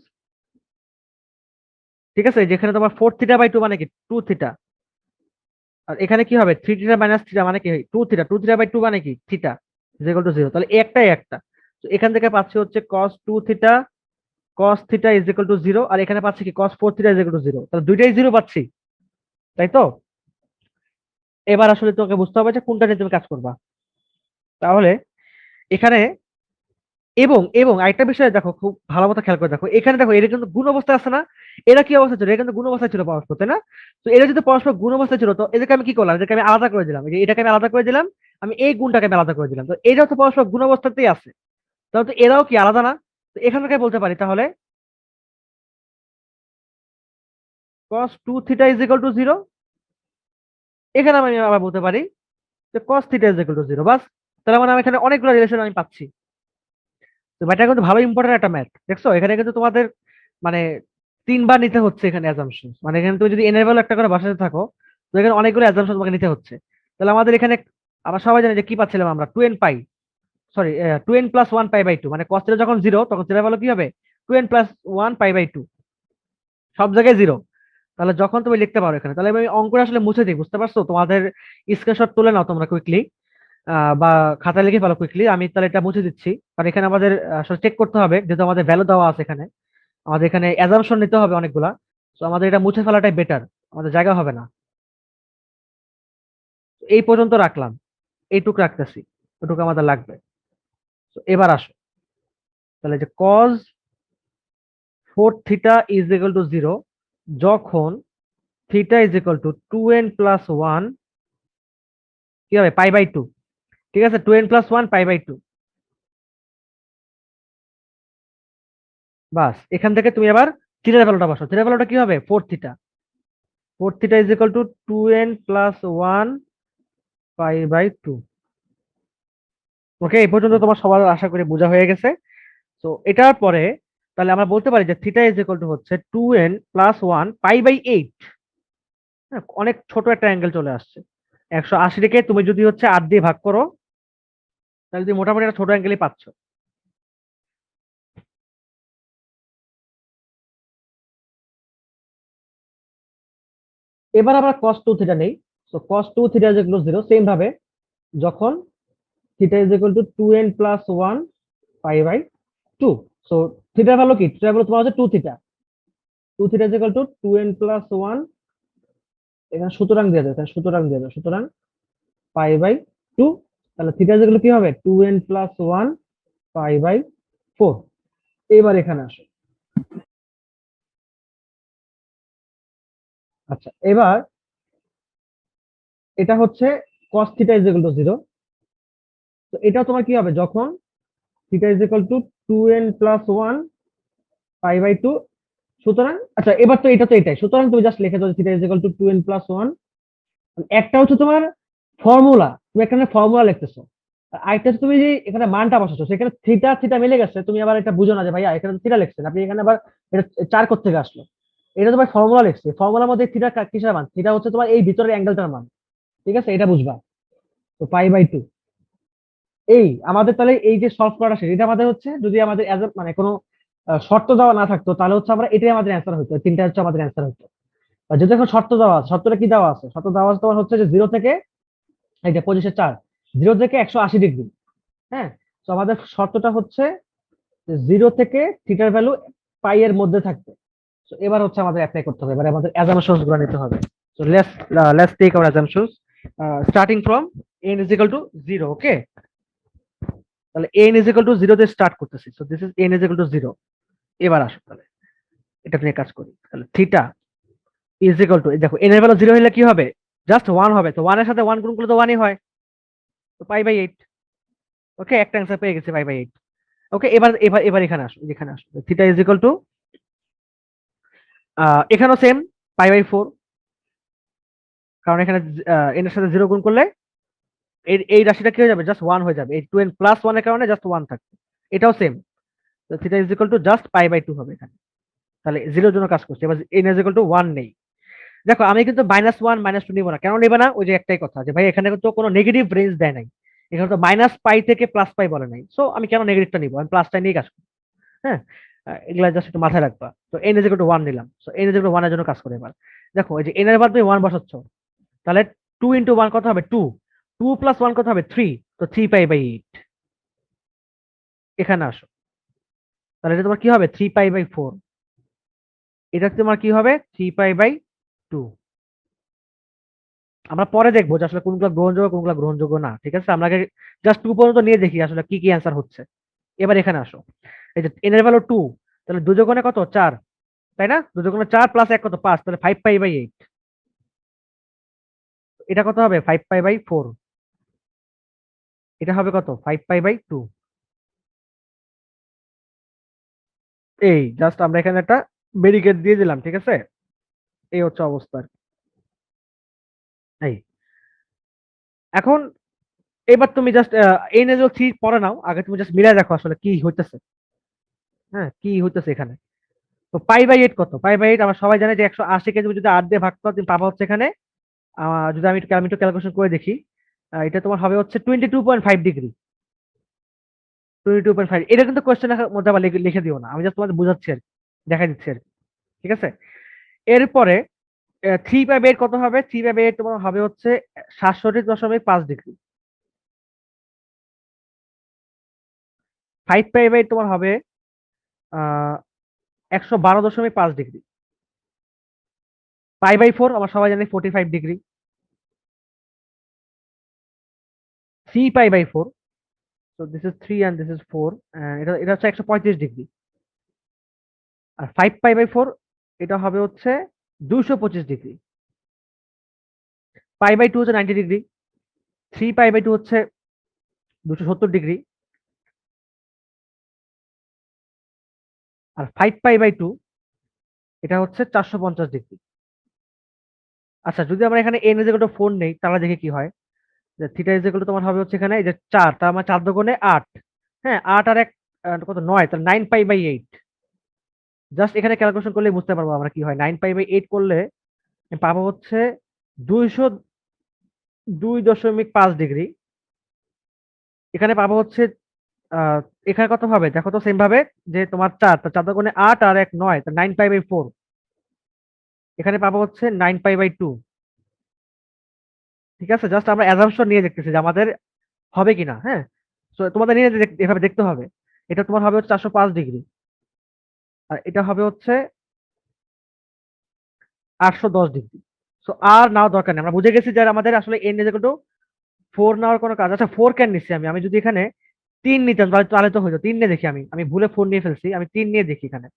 [SPEAKER 1] ঠিক আছে, যেখানে তোমার 4 থিটা বাই 2 মানে কি 2 থিটা, আর এখানে কি হবে 3 থিটা মাইনাস থিটা মানে কি 2 থিটা, 2 থিটা বাই 2 মানে কি থিটা ইজ ইকুয়াল টু 0। তাহলে একটাই একটা, তো এখান থেকে পাচ্ছি হচ্ছে cos 2 theta is equal to 0, আর এখানে পাচ্ছি কি cos 4 theta is equal to 0, তাহলে দুইটাই 0 পাচ্ছি, তাই তো? এবার আসলে তোকে বুঝতে হবে যে কোনটা নিয়ে তুমি কাজ করবা। তাহলে এখানে এবং এবং আরেকটা বিষয় দেখো, খুব ভালো মতো খেয়াল করে দেখো, এখানে দেখো এটা কিন্তু গুণ অবস্থায় আছে না, এরা কি অবস্থা ছিল, এটা কিন্তু গুণ অবস্থায় ছিল পরস্পর, তাই না? তো এরা যদি পরস্পর গুণ অবস্থায় ছিল, তো এদেরকে আমি কি করলাম, এদেরকে আমি আলাদা করে দিলাম, এই যে এটাকে আমি আলাদা করে দিলাম, আমি এই গুণটাকে আমি আলাদা করে দিলাম, তো এটা তো পরস্পর গুণ অবস্থাতেই আছে, তাহলে তো এরাও কি আলাদা না? তো এখান থেকে বলতে পারি তাহলে cos 2 theta is equal to 0। এখানে আমি আবার বলতে পারি যে cos theta is equal to 0, বাস। তাহলে মানে আমি এখানে অনেকগুলো রিলেশন আমি পাচ্ছি। তো এটা কিন্তু ভালো ইম্পর্টেন্ট একটা ম্যাথ, দেখছো? এখানে কিন্তু তোমাদের মানে 3 বার নিতে হচ্ছে এখানে অ্যাজাম্পশন, মানে এখানে তুমি যদি এনেবল একটা করে বসাতে থাকো, তো এখানে অনেকগুলো অ্যাজাম্পশন তোমাকে নিতে হচ্ছে। তাহলে আমাদের এখানে আমরা সবাই জানি যে কি পাচ্ছিলাম আমরা 2n pi, sorry 2n+1 pi by 2, মানে cos থিটা যখন 0 তখন থিটা ভ্যালু কি হবে 2n+1 পাই বাই 2, সব জায়গায় 0। তাহলে যখন তুমি লিখতে পারো এখানে, তাহলে আমি অঙ্কটা আসলে মুছে দিই, বুঝতে পারছো? তোমাদের স্ক্রিনশট তুলে নাও তোমরা কুইকলি, বা খাতায় লিখে ফেলো কুইকলি, আমি তাহলে এটা মুছে দিচ্ছি। কারণ এখানে আমাদের আসলে চেক করতে হবে, যেহেতু আমাদের ভ্যালু দেওয়া আছে এখানে, আমাদের এখানে অ্যাজাম্পশন নিতে হবে অনেকগুলা। তো আমাদের এটা মুছে ফেলাটাই বেটার, আমাদের জায়গা হবে না। এই পর্যন্ত রাখলাম, এইটুক রাখতেছি, ওটুকু আমাদের লাগবে। তো এবার আসো, তাহলে যে cos 4 theta is equal to 0 যখন theta is equal to 2n+1 কি হবে পাই বাই 2, ঠিক আছে? 2n+1 পাই বাই 2, বাস। এখান থেকে তুমি আবার থিটার ভ্যালুটা বসাও, থিটার ভ্যালুটা কি হবে 4 theta is equal to 2n+1 pi by 2। Okay, এই পর্যন্ত তোমার সবার আশা করি বোঝা হয়ে গেছে। তো এটার পরে তাহলে আমরা বলতে পারি যে থিটা ইজ ইকুয়াল টু হচ্ছে 2n প্লাস 1 পাই/8। হ্যাঁ, অনেক ছোট একটা অ্যাঙ্গেল চলে আসছে। 180 কে তুমি যদি হচ্ছে 8 দিয়ে ভাগ করো, তাহলে তুমি মোটামুটি একটা ছোট অ্যাঙ্গেলই পাচ্ছ। এবার আমরা cos 2 থিটা নেই। তো cos 2 theta is equal to 0 same ভাবে, যখন theta is equal to 2n plus 1 পাই/2। সো থিটার ভ্যালু কি? থিটার ভ্যালু তোমার হচ্ছে 2 theta. 2 theta is equal to 2n plus 1, এখানে সুতরাং দিয়ে দেবে, সুতরাং দিয়ে দেবে, সুতরাং পাই/2। তাহলে থিটা ইজ ইকুয়াল টু কি হবে? 2n plus 1 পাই/4। এবার এখানে আসো। আচ্ছা, এবার এটা হচ্ছে cos theta is equal to 0। তো এটা তোমার কি হবে? যখন theta is equal to 2n plus 1 পাই/2। সুতরাং আচ্ছা, এবার তো এটা তো এটাই, সুতরাং তুমি জাস্ট লিখে দাও theta is equal to 2n plus 1। একটা হচ্ছে তোমার ফর্মুলা, তুমি এখানে ফর্মুলা লিখতেছো, আর আরেকটা হচ্ছে তুমি যে এখানে মানটা বসাচ্ছো, সেখানে থিটা থিটা মিলে গেছে। তুমি আবার এটা বুঝো না যে ভাইয়া এখানে থিটা লিখছেন আপনি, এখানে আবার এটা 4 কোথা থেকে আসলো? এটা তোমার ফর্মুলা লিখছে, ফর্মুলার মধ্যে থিটা কিসের মান? থিটা হচ্ছে তোমার এই ভিতরের অ্যাঙ্গেলটার মান। ঠিক আছে, এটা বুঝবা। তো পাই/2। এই আমাদের তাহলে এই যে সলভ করাটা সেটা, এটা আমাদের হচ্ছে যদি আমাদের মানে কোনো শর্ত দেওয়া না থাকতো, তাহলে হচ্ছে আমরা এটাই আমাদের অ্যান্সার হতো, তিনটা হচ্ছে আমাদের অ্যান্সার হতো। আর যদি এখন শর্ত দেওয়া আছে, শর্তটা কি দেওয়া আছে? শর্ত দেওয়া আছে তোমার হচ্ছে যে 0 থেকে, এই যে 25/4, 0 থেকে 180 ডিগ্রি। হ্যাঁ, তো আমাদের শর্তটা হচ্ছে 0 থেকে থিটার ভ্যালু পাই এর মধ্যে থাকবে। তো এবার হচ্ছে আমাদের অ্যাপ্লাই করতে হবে, এবার আমাদের অ্যাজাম্পশনস গুলো নিতে হবে। So let's take our assumptions starting from n is equal to 0। Okay, তাহলে n ইজ ইকুয়াল টু 0 দিয়ে স্টার্ট করতেছি। So this is n is equal to 0। এবার আসো তাহলে এটা নিয়ে কাজ করি। তাহলে থিটা ইজ ইকুয়াল টু, দেখো n এর ভ্যালু 0 হলে কি হবে? জাস্ট 1 হবে। তো 1 এর সাথে 1 গুণ করলে তো 1ই হয়। তো পাই/8। ওকে, একটা অ্যান্সার পেয়ে গেছি, পাই/8। ওকে, এবার এবার এবার এখানে আসো, এখানে আসো। থিটা ইজ ইকুয়াল টু এখানেও সেম, পাই/4। কারণ এখানে n এর সাথে 0 গুণ করলে এই এই রাশিটা কি হয়ে যাবে? জাস্ট 1 হয়ে যাবে। এই 2n প্লাস 1 এর কারণে জাস্ট 1 থাকবে। এটাও সেম। তো theta is equal to just পাই/2 হবে এখানে। তাহলে 0 এর জন্য কাজ করছে। এবার n ইজ ইকুয়াল টু 1 নেই। দেখো আমি কিন্তু -1 -2 নিব না। কেন নিব না? ওই যে একটাই কথা, যে ভাই এখানে তো কোনো নেগেটিভ রেঞ্জ দেয় নাই। এখানে তো -পাই থেকে +পাই বলে নাই। সো আমি কেন নেগেটিভটা নিব? আমি প্লাসটা নিয়ে কাজ করব। হ্যাঁ, এগুলা জাস্ট একটু মাথায় রাখবা। তো n ইজ ইকুয়াল টু 1 নিলাম। So n is equal to 1 এর জন্য কাজ করে। এবার দেখো এই যে n এর মান তুমি 1 বসাচ্ছ, তাহলে 2 ইনটু 1 কত হবে? 2। 2 প্লাস 1 কত হবে? 3। তো 3 পাই/8। এখানে আসো, তাহলে এটা তোমার কি হবে? 3 পাই/4। এটা তোমার কি হবে? 3 পাই/2। আমরা পরে দেখবো যে আসলে কোনগুলো গ্রহণযোগ্য কোনগুলো গ্রহণযোগ্য না। ঠিক আছে, আমরা আগে জাস্ট 2 পর্যন্ত নিয়ে দেখি আসলে কি কি অ্যান্সার হচ্ছে। এবার এখানে আসো, এই যে n এর ভ্যালু 2, তাহলে 2 যোগনে কত? 4, তাই না? 2 যোগনে 4 প্লাস 1 কত? 5। তাহলে 5 পাই/8। এটা কত হবে? 5 পাই/4। এটা হবে কত? 5 পাই/2। এই জাস্ট আমরা এখানে একটা ব্যারিকেড দিয়ে দিলাম। ঠিক আছে, এই হচ্ছে অবস্থা আর কি। এই এখন এবার তুমি জাস্ট n এর 3 পরে নাও, আগে তুমি জাস্ট মিলাই দেখো আসলে কি হইতেছে। হ্যাঁ, কি হইতেছে এখানে? তো পাই/8 কত? পাই/8 আমরা সবাই জানি যে 180 কে তুমি যদি 8 দিয়ে ভাগ করো, তুমি পাবা হচ্ছে এখানে, যদি আমি একটু ক্যালকুলেশন করে দেখি, এটা তোমার হবে হচ্ছে 22.5 ডিগ্রি। 22.5, এটা কিন্তু কোয়েশ্চেনের মধ্যে আবার লিখে লিখে দিও না, আমি জাস্ট তোমাদের বোঝাচ্ছি আর কি, দেখা দিচ্ছি আর কি। ঠিক আছে, এরপরে 3/8 কত হবে? 3/8 তোমার হবে হচ্ছে 67.5 ডিগ্রি। 5/8 তোমার হবে 112.5 ডিগ্রি। পাই/4 আমরা সবাই জানি 45 degree. 3 পাই/4, so this is 3 and this is 4, এটা এটা হচ্ছে 135 ডিগ্রি। আর 5 পাই/4 এটা হবে হচ্ছে 225 ডিগ্রি। পাই/2 হচ্ছে 90 ডিগ্রি। 3 পাই/2 হচ্ছে 270 ডিগ্রি। আর 5 পাই/2 এটা হচ্ছে 450 ডিগ্রি। আচ্ছা, যদি আমরা এখানে n ইজ ইকুয়াল টু 4 নেই, তাহলে দেখি কি হয়। যে থিটা ইজ ইকুয়াল টু তোমার হবে হচ্ছে এখানে এই যে 4, তার মানে 4 দুগুণে 8। হ্যাঁ, 8 আর 1 কত 9, তাহলে 9 পাই বাই 8। জাস্ট এখানে ক্যালকুলেশন করলে বুঝতে পারবো আমরা কি হয়। 9 পাই বাই 8 করলে পাবো হচ্ছে 202.5 ডিগ্রি। এখানে পাবো হচ্ছে আহ এখানে কত হবে দেখো তো সেম ভাবে, যে তোমার 4 আর এক 9, 9 পাই বাই 4। এখানে পাবো হচ্ছে 9 পাই বাই 2। ঠিক আছে, জাস্ট আমরা অ্যাজাম্পশন নিয়ে দেখতেছি যে আমাদের হবে কিনা। হ্যাঁ, তো তোমাদের নিয়ে এভাবে দেখতে হবে। এটা তোমার হবে হচ্ছে 405 ডিগ্রি, আর এটা হবে হচ্ছে 810 ডিগ্রি। সো আর নাও দরকার নেই, আমরা বুঝে গেছি যে আমাদের আসলে এন ইজ ইকুয়াল টু 4 নেওয়ার কোনো কাজ। আচ্ছা 4 কেন নিচ্ছি আমি? আমি যদি এখানে 3 নিতাম তাহলে তো হইতো। 3 নিয়ে দেখি, আমি আমি ভুলে 4 নিয়ে ফেলছি, আমি 3 নিয়ে দেখি এখানে।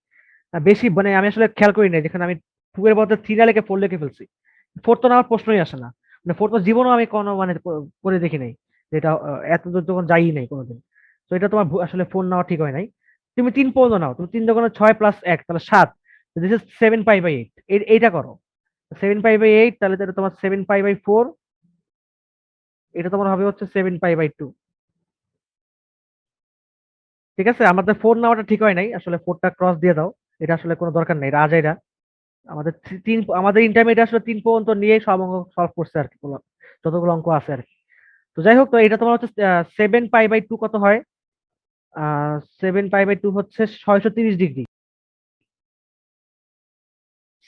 [SPEAKER 1] বেশি মানে আমি আসলে খেয়াল করি না, যেখানে আমি 2 এর বদলে 3 না লিখে 4 লিখে ফেলছি। 4 তো নেওয়ার প্রশ্নই আসে না, মানে 4 তো জীবনেও আমি কোনো মানে করে দেখি নাই, যেটা এত দূর যখন যাই নাই কোনোদিন। তো এটা তোমার আসলে 4 নেওয়া ঠিক হয় নাই। তুমি 3 পর্যন্ত নাও, তুমি 3 যখন 6 প্লাস 1 তাহলে 7, দিস ইজ 7 পাই বাই 8। এইটা করো 7 পাই বাই 8, তাহলে তো এটা তোমার 7 পাই বাই 4। এটা তোমার হবে হচ্ছে 7 পাই বাই 2। ঠিক আছে, আমাদের 4 নেওয়াটা ঠিক হয় নাই, আসলে 4টা ক্রস দিয়ে দাও। এটা আসলে কোনো দরকার নেই, এটা আজাইরা। আমাদের আমাদের ইন্টারমিডিয়েট আসলে 3 পর্যন্ত নিয়ে সব অঙ্ক সলভ করছে আর কি, যতগুলো অঙ্ক আছে আর কি। তো যাই হোক, তো এটা তোমার হচ্ছে 7 পাই বাই 2 কত হয়? 7 পাই বাই 2 হচ্ছে 630 ডিগ্রি।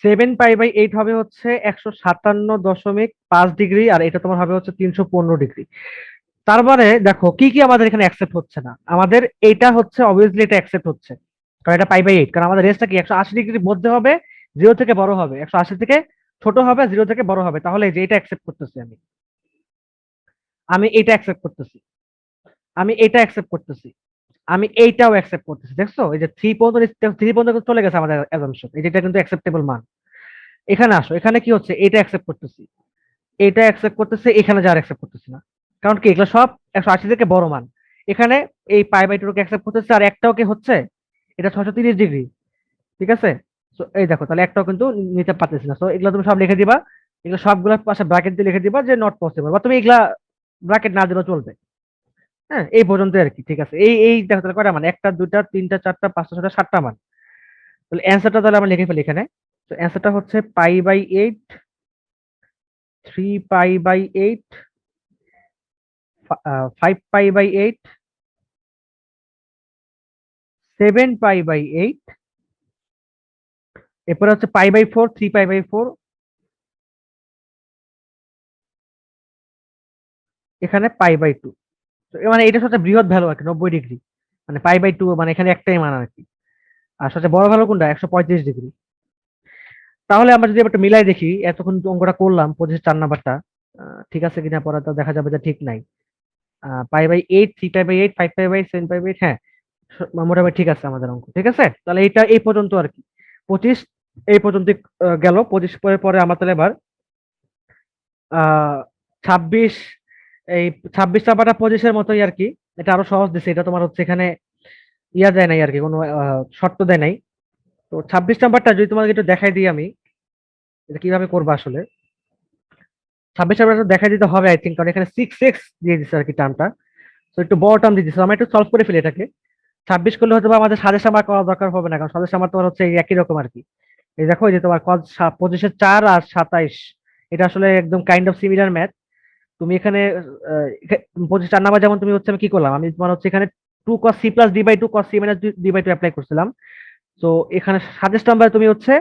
[SPEAKER 1] 7 পাই বাই 8 হবে হচ্ছে 157.5 ডিগ্রি, আর এটা তোমার হবে হচ্ছে 315 ডিগ্রি। তার মানে দেখো কি কি আমাদের এখানে অ্যাকসেপ্ট হচ্ছে না। আমাদের এটা হচ্ছে অবভিয়াসলি এটা অ্যাকসেপ্ট হচ্ছে, কারণ এটা পাই বাই 8, কারণ আমাদের রেঞ্জটা কি 180 ডিগ্রির মধ্যে হবে, 0 থেকে বড় হবে, 180 থেকে ছোট হবে, 0 থেকে বড় হবে। তাহলে এই যে এটা অ্যাকসেপ্ট করতেছি আমি, আমি এটা অ্যাকসেপ্ট করতেছি, আমি এটা অ্যাকসেপ্ট করতেছি, আমি এইটাও অ্যাকসেপ্ট করতেছি। দেখছো এই যে 3 পর্যন্ত চলে গেছে আমাদের অ্যাজাম্পশন, এই যেটা কিন্তু অ্যাকসেপ্টেবল মান। এখানে আসো, এখানে কি হচ্ছে? এটা অ্যাকসেপ্ট করতেছি, এটা অ্যাকসেপ্ট করতেছে, এখানে যা অ্যাকসেপ্ট করতেছি না। কারণ কি এগুলো সব 180 থেকে বড় মান। এখানে এই পাই বাই 2 কে অ্যাকসেপ্ট করতেছে, আর একটাও কি হচ্ছে? এটা 630 ডিগ্রি। ঠিক আছে, তো এই দেখো তাহলে একটাও কিন্তু নিতে পারতেছি না। তো এগুলো তুমি সব লিখে দিবা, এগুলো সবগুলো পাশে ব্র্যাকেট দিয়ে লিখে দিবা যে নট পসিবল, বা তুমি এগুলা ব্র্যাকেট না দিলেও চলবে। হ্যাঁ, এই পর্যন্ত আর কি। ঠিক আছে, এই এই দেখো তাহলে কয়টা মান? একটা, দুইটা, তিনটা, চারটা, পাঁচটা, ছয়টা, 7টা মান। তাহলে অ্যান্সারটা তাহলে আমরা লিখে ফেলি এখানে। তো অ্যান্সারটা হচ্ছে pi by 8, 3 pi by 8, 5 pi by 8, 7 pi by 8, এরপরে হচ্ছে পাই বাই 4, 3 পাই বাই 4, এখানে পাই বাই 2। মানে এটা সবচেয়ে বৃহৎ ভ্যালু আর কি, 90 ডিগ্রি। মানে পাই বাই 2 মানে এখানে একটাই মান আর কি। আর সবচেয়ে বড় ভ্যালু কোনটা? 135 ডিগ্রি। তাহলে আমরা যদি একটা মিলাই দেখি, এতক্ষণ তো অঙ্কটা করলাম 25 4 নাম্বারটা, ঠিক আছে কিনা পরে তো দেখা যাবে যে ঠিক নাই। Pi by 8, 3 pi by 8, 5 pi by 7 pi by 8, হ্যাঁ, মোটামুটি ঠিক আছে আমাদের অঙ্ক। ঠিক আছে, তাহলে এটা এই পর্যন্ত আর কি। 25 এই পর্যন্ত গেল। 25 পরে পরে আমার তাহলে এবার 26, এই 26 নাম্বারটা 25-এর মতোই আর কি। এটা আরো সহজ দিছে, এটা তোমার হচ্ছে এখানে ইয়া দেয় নাই আর কি, কোনো শর্ত দেয় নাই। তো 26 নাম্বারটা যদি তোমাকে একটু দেখাই দিই আমি, এটা কিভাবে করবো আসলে। 26 নাম্বারটা দেখাই দিতে হবে আই থিঙ্ক, কারণ এখানে 6x দিয়ে দিচ্ছে আর কি টার্মটা। তো একটু বড় টার্ম দিয়ে দিচ্ছে, আমরা একটু সলভ করে ফেলি এটাকে। 26 করলে হয়তো বা আমাদের সাজেশন বার করার দরকার হবে না, কারণ সাজেশন আমার তোমার হচ্ছে এই একই রকম আর কি। এই দেখো এই যে তোমার 25-এর 4 আর 27, এটা আসলে একদম কাইন্ড অফ সিমিলার ম্যাথ। তুমি এখানে 25 4 নাম্বার যেমন তুমি হচ্ছে আমি কি করলাম, আমি তোমার হচ্ছে এখানে 2 cos c+d/2 cos c - d/2 apply করছিলাম। তো এখানে 27 নাম্বার তুমি হচ্ছে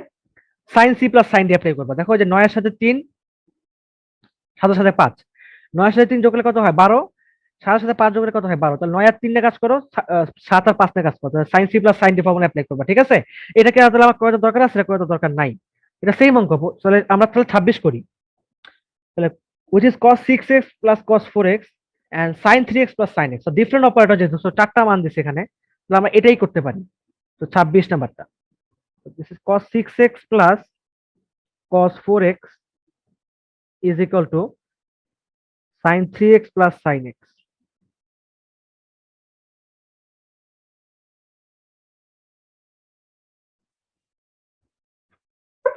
[SPEAKER 1] sin c plus sin d apply করবা। দেখো এই যে 9 এর সাথে 3, 7 এর সাথে 5, 9 এর সাথে 3 যোগ করলে কত হয়? 12, 7 এর সাথে 5 যোগ করলে কত হয়? 12। তাহলে 9 আর 3 নিয়ে কাজ করো, 7 আর 5 নিয়ে কাজ করো, sin c plus sin d formula apply করবা। ঠিক আছে, এটাকে তাহলে আমার কয়টা দরকার আছে? এটা কয়টা দরকার নাই। এটা সেম অঙ্ক। তাহলে আমরা তাহলে 26 করি। তাহলে which is cos 6x plus cos 4x and sin 3x plus sin x, so different operator যেহেতু, so 4টা মান দিছে এখানে, তাহলে আমরা এটাই করতে পারি। তো 26 নাম্বারটা, this is cos 6x plus cos 4x is equal to sin 3x plus sin x।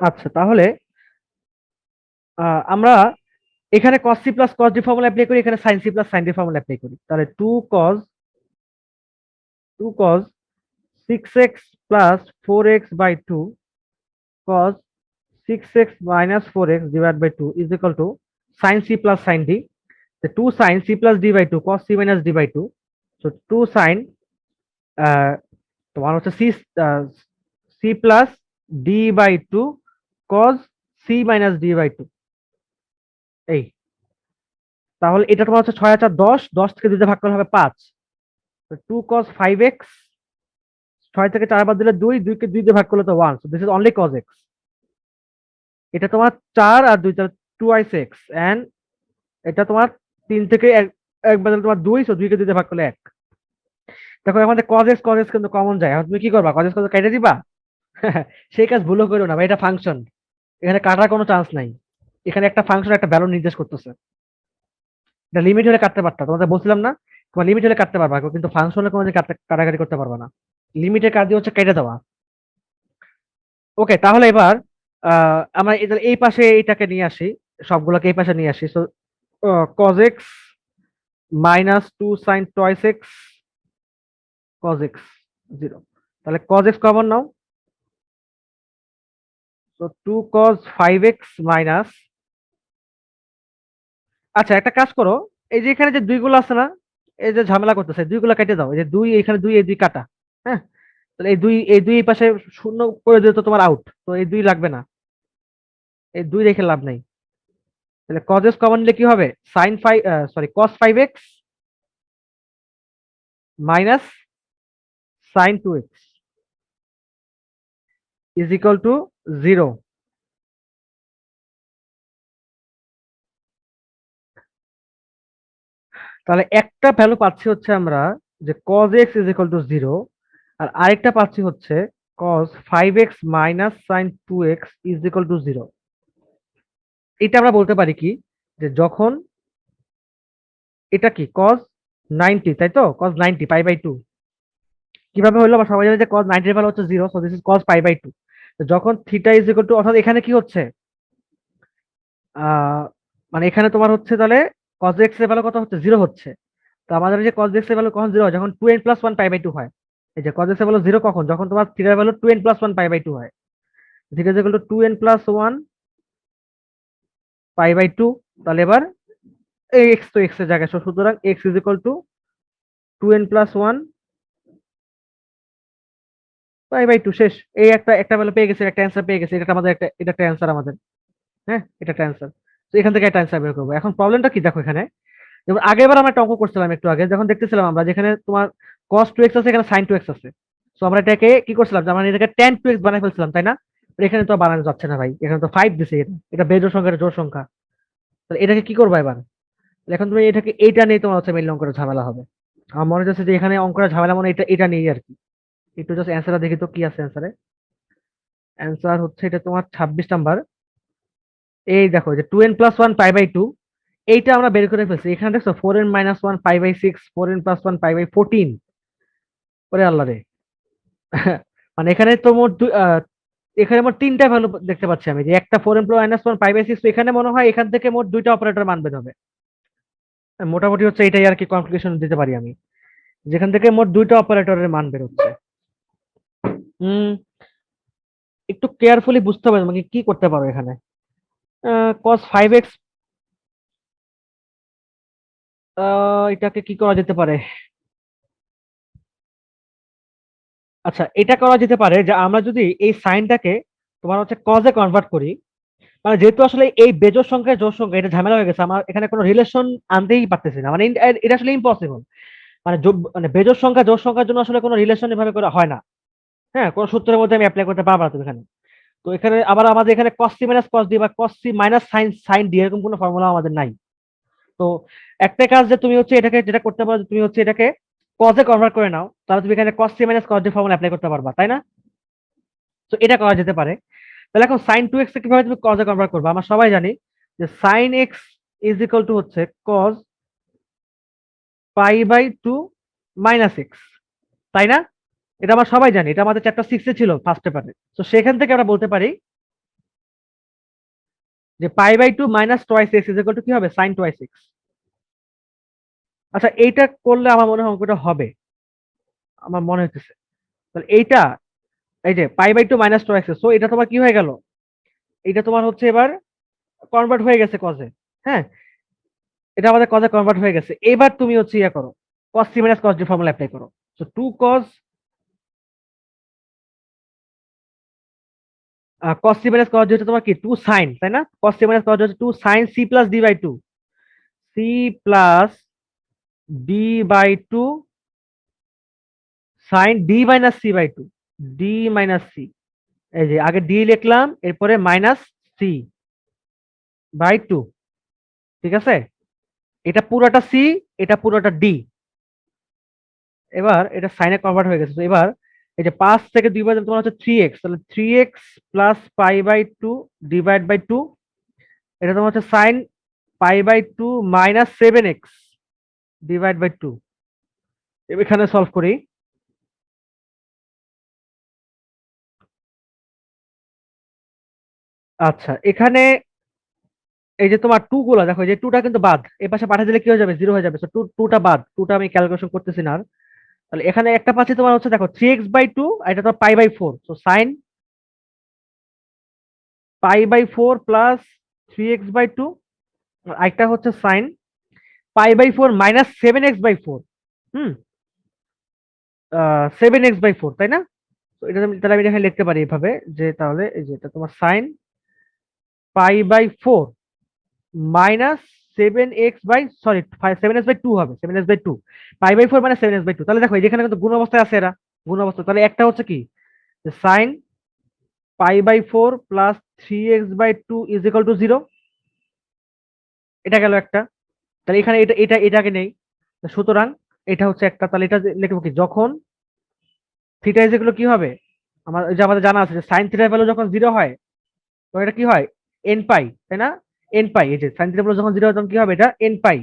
[SPEAKER 1] আচ্ছা, তাহলে আমরা এখানে cos c plus cos d formula apply করি, এখানে sin c plus sin d formula apply করি। তাহলে 2 cos 2 cos 6x plus 4x by 2 cos 6x minus 4x divided by 2 is equal to sin c plus sin d. The 2 sin c plus d by 2 cos c minus d by 2. So 2 sin তোমার হচ্ছে c plus d by 2 cos c minus d by 2 এই তাহলে এটা তোমার হচ্ছে 6 আর 10 10 থেকে 2 ভাগ করলে হবে 5 2 cos 5x 6 থেকে 4 বাদ দিলে 2 2 কে 2 দিয়ে ভাগ করলে তো 1 so this is only cos x এটা তোমার 4 আর 2 2 x এন্ড এটা তোমার 3 থেকে 1 বাদ দিলে তোমার 2 সো 2 কে 2 দিয়ে ভাগ করলে 1 দেখো আমাদের cos x কিন্তু কমন যায় এখন তুমি কি করবা cos x কেটে দিবা সেই কাজ ভুলও করো না ভাই এটা ফাংশন এখানে কাটার কোনো চান্স নাই এখানে একটা ফাংশন একটা ভ্যালু নির্দেশ করতেছে এটা লিমিট হলে কাটতে পারতা তোমাদের বলছিলাম না তোমার লিমিট হলে কাটতে পারবা কিন্তু ফাংশনে কোনো কাটাকাটি করতে পারবা না লিমিটের কাজ হচ্ছে কেটে দেওয়া ওকে তাহলে এবার আমরা এই পাশে এইটাকে নিয়ে আসি সবগুলোকে এই পাশে নিয়ে আসি so cos x minus 2 sin twice x cos x 0 তাহলে cos x কমন নাও তো 2 cos 5x minus আচ্ছা একটা কাজ করো এই যে এখানে যে দুইগুলো আছে না এই যে ঝামেলা করতেছে দুইগুলো কেটে দাও এই যে দুই এখানে দুই এই দুই কাটা হ্যাঁ তাহলে এই দুই এই পাশে শূন্য করে দিলে তো তোমার আউট তো এই দুই লাগবে না এই দুই রেখে লাভ নাই তাহলে cos x কমন নিলে কি হবে sin 5 sorry cos 5x minus sin 2x is equal to 0 তাহলে একটা ভ্যালু পাচ্ছি হচ্ছে আমরা যে cos x is equal to 0 আর আরেকটা পাচ্ছি হচ্ছে cos 5x minus sin 2x is equal to 0 এটা আমরা বলতে পারি কি যে যখন এটা কি cos 90 তাই তো cos 90 পাই বাই 2 কিভাবে হলো আমরা সবাই জানি যে cos 90 এর ভ্যালু হচ্ছে 0 so this is cos pi by 2 তো যখন থিটা ইজ ইকুয়াল টু অর্থাৎ এখানে কি হচ্ছে আহ মানে এখানে তোমার হচ্ছে তাহলে cos x এর ভ্যালু কত হচ্ছে 0 হচ্ছে তো আমাদের যে cos x এর ভ্যালু কখন 0 হয় যখন 2n প্লাস 1 পাই বাই 2 হয় এই যে cos x এর ভ্যালু 0 কখন যখন তোমার থিটার value 2n plus 1 pi by 2 হয় theta is equal to 2n plus 1 pi by 2 তাহলে এবার এই x তো x এর জায়গায় সুতরাং x is equal to 2n plus 1 pi by 2 শেষ এই একটা ভ্যালু পেয়ে গেছে একটা অ্যান্সার পেয়ে গেছে এটা আমাদের এটা একটা অ্যান্সার আমাদের হ্যাঁ এটা একটা অ্যান্সার তো এখান থেকে একটা অ্যান্সার বের করবো এখন প্রবলেমটা কি দেখো এখানে যেমন আগেরবার আমরা একটা অঙ্ক করছিলাম একটু আগে যখন দেখতেছিলাম আমরা যেখানে তোমার cos 2x আছে এখানে sin 2x আছে তো আমরা এটাকে কি করছিলাম যে আমরা এটাকে tan 2x বানাই ফেলছিলাম তাই না তো এখানে তো বানানো যাচ্ছে না ভাই এখানে তো 5 দিছে এটা বেজোড় সংখ্যা এটা জোড় সংখ্যা তাহলে এটাকে কি করবো এবার তাহলে এখন তুমি এটাকে এইটা নিয়ে তোমার হচ্ছে মেইন অঙ্কটা ঝামেলা হবে আমার মনে হচ্ছে যে এখানে অঙ্কটা ঝামেলা মনে হয় এটা নিয়ে আর কি একটু জাস্ট অ্যান্সারটা দেখি তো কি আছে অ্যান্সারে অ্যান্সার হচ্ছে এটা তোমার 26 নাম্বার এই দেখো যে 2n প্লাস 1 পাই বাই 2 এইটা আমরা বের করে ফেলছি এখানে দেখছো 4n minus 1 pi by 6 4n plus 1 pi by 14 ওরে আল্লাহ রে মানে এখানে তো এখানে মোট তিনটা ভ্যালু দেখতে পাচ্ছি আমি যে একটা 4n মাইনাস 1 পাই বাই 6 এখানে মনে হয় এখান থেকে মোট দুইটা অপারেটর মান বের হবে মোটামুটি হচ্ছে এটাই আর কি কনক্লুশন দিতে পারি আমি যেখান থেকে মোট দুইটা অপারেটরের মান বের হচ্ছে হুম একটু কেয়ারফুলি বুঝতে হবে মানে কি করতে পারো এখানে cos 5x এটাকে কি করা যেতে পারে আচ্ছা এটা করা যেতে পারে যে আমরা যদি এই সাইনটাকে তোমার হচ্ছে কজে কনভার্ট করি মানে যেহেতু আসলে এই বেজোড় সংখ্যা জোড় সংখ্যা এটা ঝামেলা হয়ে গেছে আমার এখানে কোনো রিলেশন আনতেই পারতেছি না মানে এটা আসলে ইম্পসিবল মানে মানে বেজোড় সংখ্যা জোড় সংখ্যার জন্য আসলে কোনো রিলেশন এভাবে করা হয় না হ্যাঁ কোনো সূত্রের মধ্যে আমি অ্যাপ্লাই করতে পারবো না তুমি এখানে তো এখানে আবার আমাদের এখানে cos c minus cos d বা cos c minus sin sin d এরকম কোনো ফর্মুলা আমাদের নাই তো একটা কাজ যে তুমি হচ্ছে এটাকে যেটা করতে পারো তুমি হচ্ছে এটাকে কজে কনভার্ট করে নাও তাহলে তুমি এখানে cos c minus cos d formula apply করতে পারবা তাই না তো এটা করা যেতে পারে তাহলে এখন sin 2x কে কিভাবে তুমি cos এ কনভার্ট করবে আমরা সবাই জানি যে sin x is equal to হচ্ছে cos pi by 2 minus x তাই না এটা আমরা সবাই জানি এটা আমাদের চ্যাপ্টার 6 এ ছিল ফার্স্ট পেপারে তো সেখান থেকে আমরা বলতে পারি যে pi by 2 minus twice x is equal to কি হবে sin টোয়াইস x আচ্ছা এইটা করলে আমার মনে হয় অঙ্কটা হবে আমার মনে হইতেছে। তাহলে এইটা এই যে pi by two minus two x, so এটা তোমার কি হয়ে গেল, এটা তোমার হচ্ছে এবার কনভার্ট হয়ে গেছে কজে। হ্যাঁ, এটা আমাদের কজে কনভার্ট হয়ে গেছে। এবার তুমি হচ্ছে ইয়া করো, cos c minus cos d formula apply করো। So 2 cos c minus cos d হচ্ছে তোমার কি 2 sin, তাই না? cos c minus cos d হচ্ছে 2 sin c plus d by 2, c plus d by 2 sin d minus c by 2, d minus c। এই যে আগে d লিখলাম, এরপরে মাইনাস c বাই 2, ঠিক আছে? এটা পুরোটা c, এটা পুরোটা d। এবার এটা সাইনে কনভার্ট হয়ে গেছে। তো এবার এই যে 5 থেকে 2 বাই তোমার হচ্ছে 3x, তাহলে 3x plus pi by 2 divide by 2, এটা তোমার হচ্ছে sine pi by 2 minus 7x divide by 2। এখানে সলভ করি। আচ্ছা, এখানে এই যে তোমার 2 গুলা দেখো, এই যে 2টা কিন্তু বাদ, এই পাশে পাঠিয়ে দিলে কি হয়ে যাবে, 0 হয়ে যাবে। তো 2টা বাদ, 2টা আমি ক্যালকুলেশন করতেছি না আর। তাহলে এখানে একটা পাচ্ছি তোমার হচ্ছে দেখো 3x বাই 2, আর এটা তো পাই বাই 4, সো sine pi by 4 plus 3x by 2, আরেকটা হচ্ছে sine pi by 4 minus 7x by 4। হুম, 7x বাই 4, তাই না? তো এটা তাহলে আমি এখানে লিখতে পারি এভাবে, যে তাহলে এই যে এটা তোমার sine pi by 4 minus 7x by 2 হবে, 7x by 2 pi by 4 minus 7x by 2। তাহলে দেখো এই যেখানে কিন্তু গুণ অবস্থায় আছে, এরা গুণ অবস্থা। তাহলে একটা হচ্ছে কি, sine pi by 4 plus 3x by 2 is equal to 0, এটা গেল একটা। তাহলে এখানে এটাকে নেই, সুতরাং এটা হচ্ছে একটা। তাহলে এটা লিখবো কি, যখন থিটা ইজ ইকুয়াল কি হবে, আমাদের জানা আছে যে সাইন থিটার ভ্যালু যখন 0 হয় তো এটা কি হয়, এন পাই, তাই না? এন পাই, এই যে সাইন থিটার ভ্যালু যখন 0 হয় তখন কি হবে, এটা এন পাই।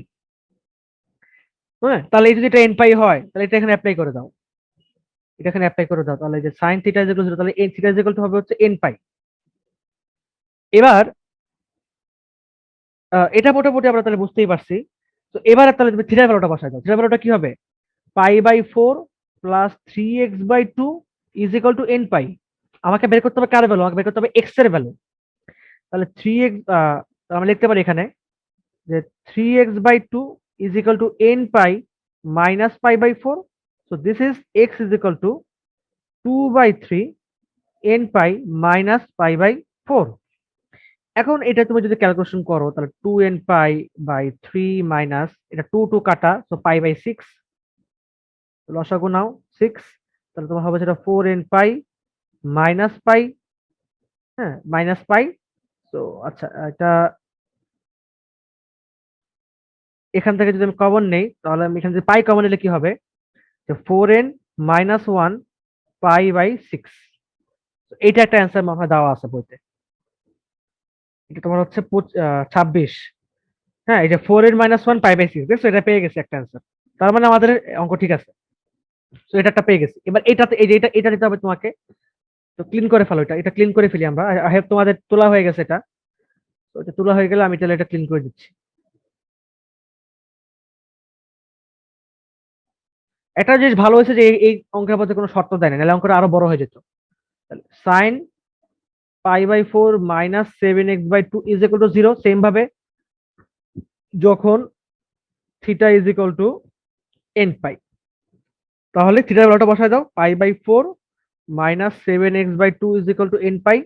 [SPEAKER 1] হ্যাঁ, তাহলে এই যদি এটা এন পাই হয়, তাহলে এটা এখানে অ্যাপ্লাই করে দাও, এটা এখানে অ্যাপ্লাই করে দাও। তাহলে এই যে সাইন থিটা ইজ ইকুয়াল 0, তাহলে এন থিটা ইজ ইকুয়াল হবে হচ্ছে এন পাই। এবার এটা মোটামুটি আমরা তাহলে বুঝতেই পারছি। তো এবার তাহলে তুমি থিটার ভ্যালুটা বসাই দাও। থিটার ভ্যালুটা কি হবে, pi by 4 plus 3x by 2 is equal to N pi. আমাকে বের করতে হবে কার ভ্যালু, আমাকে বের করতে হবে এক্স এর ভ্যালু। তাহলে 3x, আমরা লিখতে পারি এখানে যে 3x by 2 is equal to N pi minus pi by 4। So this is x is equal to 2/3 n pi minus pi by 4। এখন এটা তুমি যদি ক্যালকুলেশন করো, তাহলে 2n পাই/3 মাইনাস এটা 2 কাটা, সো পাই/6, লসাগু নাও 6, তাহলে তোমার হবে সেটা 4n পাই মাইনাস পাই, হ্যাঁ মাইনাস পাই। তো আচ্ছা, এটা এখান থেকে যদি আমি কমন নেই, তাহলে আমি এখানে যদি পাই কমন নিলে কি হবে, যে 4n-1 পাই/6। এইটা একটা অ্যান্সার মনে হয় দেওয়া আছে বইতে। এটা তোমার হচ্ছে 26। হ্যাঁ, এই যে 4n-1 পাই/6, দেখছো এটা পেয়ে গেছে একটা অ্যান্সার। তার মানে আমাদের অঙ্ক ঠিক আছে। তো এটা একটা পেয়ে গেছি। এবার এটাতে এই যে এটা দিতে হবে তোমাকে। তো ক্লিন করে ফেলো, এটা ক্লিন করে ফেলি আমরা। আই হ্যাভ তোমাদের তোলা হয়ে গেছে এটা। তো এটা তোলা হয়ে গেলে আমি তাহলে এটা ক্লিন করে দিচ্ছি। একটা জিনিস ভালো হয়েছে যে এই অঙ্কের মধ্যে কোনো শর্ত দেয় না, নাহলে অঙ্কটা আরো বড় হয়ে যেত। সাইন পাই/4 minus 7x/2 is equal to 0, same ভাবে যখন theta is equal to N pi, তাহলে থিটার ভ্যালুটা বসায় দাও, পাই/4 minus 7x/2 is equal to N pi.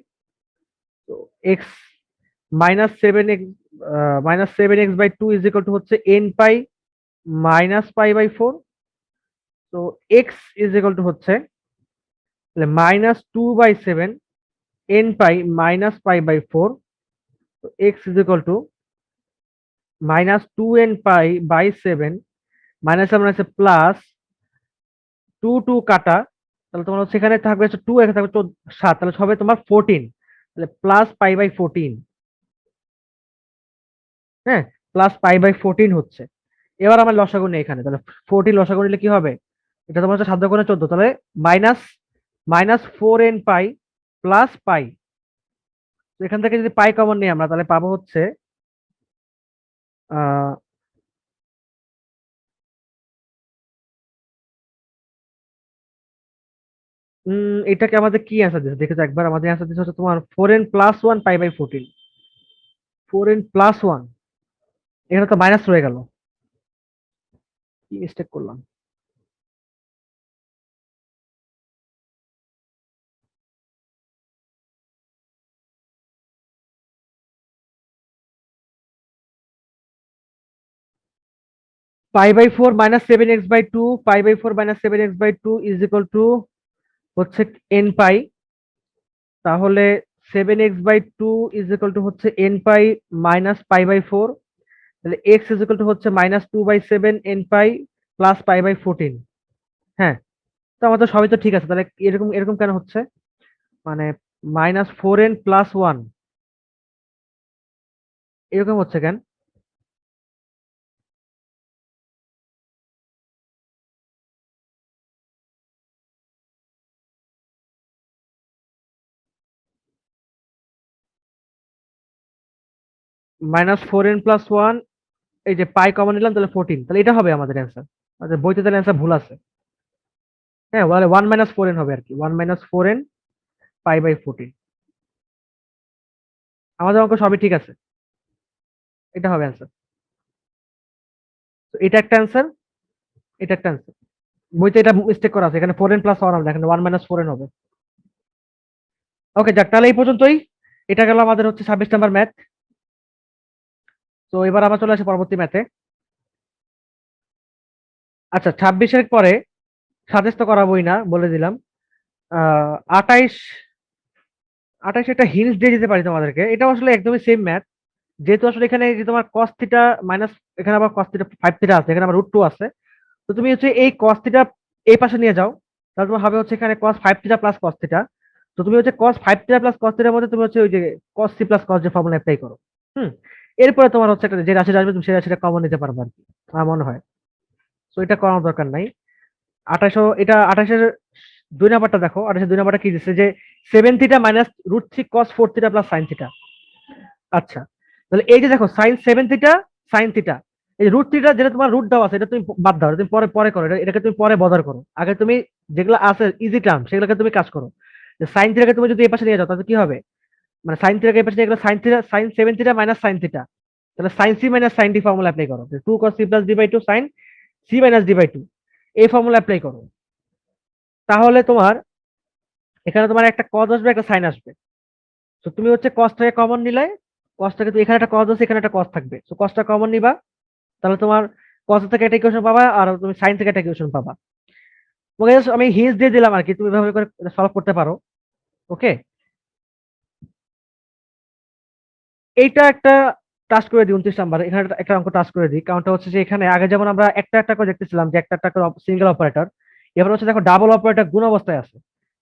[SPEAKER 1] তো X -7x/2 is equal to হচ্ছে এন পাই মাইনাস পাই/4। তো এক্স ইজ ইকুয়াল টু হচ্ছে -2/7 এন পাই মাইনাস পাই/4। তো X is equal to -2n পাই/7 মাইনাস আছে প্লাস 2 কাটা, তাহলে তোমার হচ্ছে এখানে থাকবে হচ্ছে 2, এখানে থাকবে 7, তাহলে হবে তোমার 14, তাহলে প্লাস পাই/14। হ্যাঁ, প্লাস পাই/14 হচ্ছে। এবার আমার লসাগু নেই এখানে, তাহলে 14 লসাগু নিলে কি হবে, এটা তোমার হচ্ছে 7 × 14, তাহলে মাইনাস -4n পাই প্লাস পাই। তো এখান থেকে যদি পাই কমন নিই আমরা, তাহলে পাবো হচ্ছে আহ এটাকে আমাদের কি অ্যান্সার দিচ্ছে দেখে তো একবার। আমাদের অ্যান্সার দিচ্ছে হচ্ছে তোমার 4n+1 π/14। 4n+1, এখানে তো মাইনাস রয়ে গেল, কি মিস্টেক করলাম। π/4 -7x/2, π/4 -7x/2 is equal to হচ্ছে এন পাই। তাহলে 7x/2 ইজ ইকুয়াল টু হচ্ছে এন পাই মাইনাস π/4। তাহলে এক্স ইজ ইকুয়াল টু হচ্ছে -2/7 এন পাই প্লাস π/14। হ্যাঁ, তো আমাদের সবই তো ঠিক আছে, তাহলে এরকম এরকম কেন হচ্ছে? মানে -4n+1 এরকম হচ্ছে কেন? -4n+1, এই যে পাই কমন নিলাম তাহলে 14, তাহলে এটা হবে আমাদের অ্যান্সার। আমাদের বইতে তাহলে অ্যান্সার ভুল আছে। হ্যাঁ, তাহলে 1 - 4n হবে আর কি, 1 - 4n π/14। আমাদের অঙ্ক সবই ঠিক আছে, এটা হবে অ্যান্সার। তো এটা একটা অ্যান্সার, এটা একটা অ্যান্সার। বইতে এটা মিস্টেক করা আছে, এখানে 4n+1 হবে না, এখানে 1 - 4n হবে। ওকে যাক, তাহলে এই পর্যন্তই। এটা গেল আমাদের হচ্ছে 26 নাম্বার ম্যাথ। তো এবার আমরা চলে আসি পরবর্তী ম্যাথে। আচ্ছা, 26-এর পরে 27 তো করাবোই না, বলে দিলাম। 28, 28 একটা হিন্টস দিয়ে দিতে পারি তোমাদেরকে, এটা আসলে একদমই সেম ম্যাথ। যেহেতু আসলে এখানে যে তোমার cos থিটা মাইনাস, এখানে আবার cos থিটা 5 থিটা আছে, এখানে আবার √2 আছে। তো তুমি হচ্ছে এই cos থিটা এই পাশে নিয়ে যাও, তাহলে তোমার হবে হচ্ছে এখানে cos 5 theta plus cos theta. তো তুমি হচ্ছে cos 5 থিটা প্লাস cos থিটার মধ্যে তুমি হচ্ছে ওই যে cos c প্লাস cos যে ফর্মুলা অ্যাপ্লাই করো। হুম, এরপরে তোমার হচ্ছে একটা যে রাশিটা আসবে তুমি সেই রাশিটা কমন নিতে পারবে আর কি, আমার মনে হয়। তো এটা করানোর দরকার নাই। 28, এটা 28-এর 2 নাম্বারটা দেখো, 28-এর 2 নাম্বারটা কি দিচ্ছে যে 7 theta minus √3 cos 4 theta plus sin theta. আচ্ছা, তাহলে এই যে দেখো sin 7 থিটা sin থিটা, এই রুট থিটা যেটা তোমার রুট দেওয়া আছে এটা তুমি বাদ দাও, এটা তুমি পরে পরে করো, এটাকে তুমি পরে বদার করো। আগে তুমি যেগুলো আছে ইজি টার্ম সেগুলোকে তুমি কাজ করো। যে সাইন থিটাকে তুমি যদি এই পাশে নিয়ে যাও তাহলে কি হবে? মানে সাইন থিটাকে এই পাশে নিয়ে গেলে sine theta sin 7 theta minus sin theta, তাহলে sin c minus sin d formula apply করো। 2 cos c plus d/2 sin c minus d/2 এই ফর্মুলা অ্যাপ্লাই করো। তাহলে তোমার এখানে তোমার একটা cos আসবে একটা sin আসবে। তো তুমি হচ্ছে cosটাকে কমন নিলে, cosটাকে তো এখানে একটা cos আছে এখানে একটা cos থাকবে, তো cosটা কমন নিবা। তাহলে তোমার cos থেকে একটা ইকুয়েশন পাবা আর তুমি sin থেকে একটা ইকুয়েশন পাবা। তোমাকে just আমি হিন্টস দিয়ে দিলাম আর কি, তুমি এভাবে করে সলভ করতে পারো। ওকে, এইটা একটা টাচ করে দিই 29 নাম্বার, এখানে একটা অঙ্ক টাচ করে দিই। কারণটা হচ্ছে যে এখানে আগে যেমন আমরা একটা একটা করে দেখতেছিলাম যে একটা একটা করে সিঙ্গেল অপারেটর, এবার হচ্ছে দেখো ডাবল অপারেটর গুণ অবস্থায় আছে।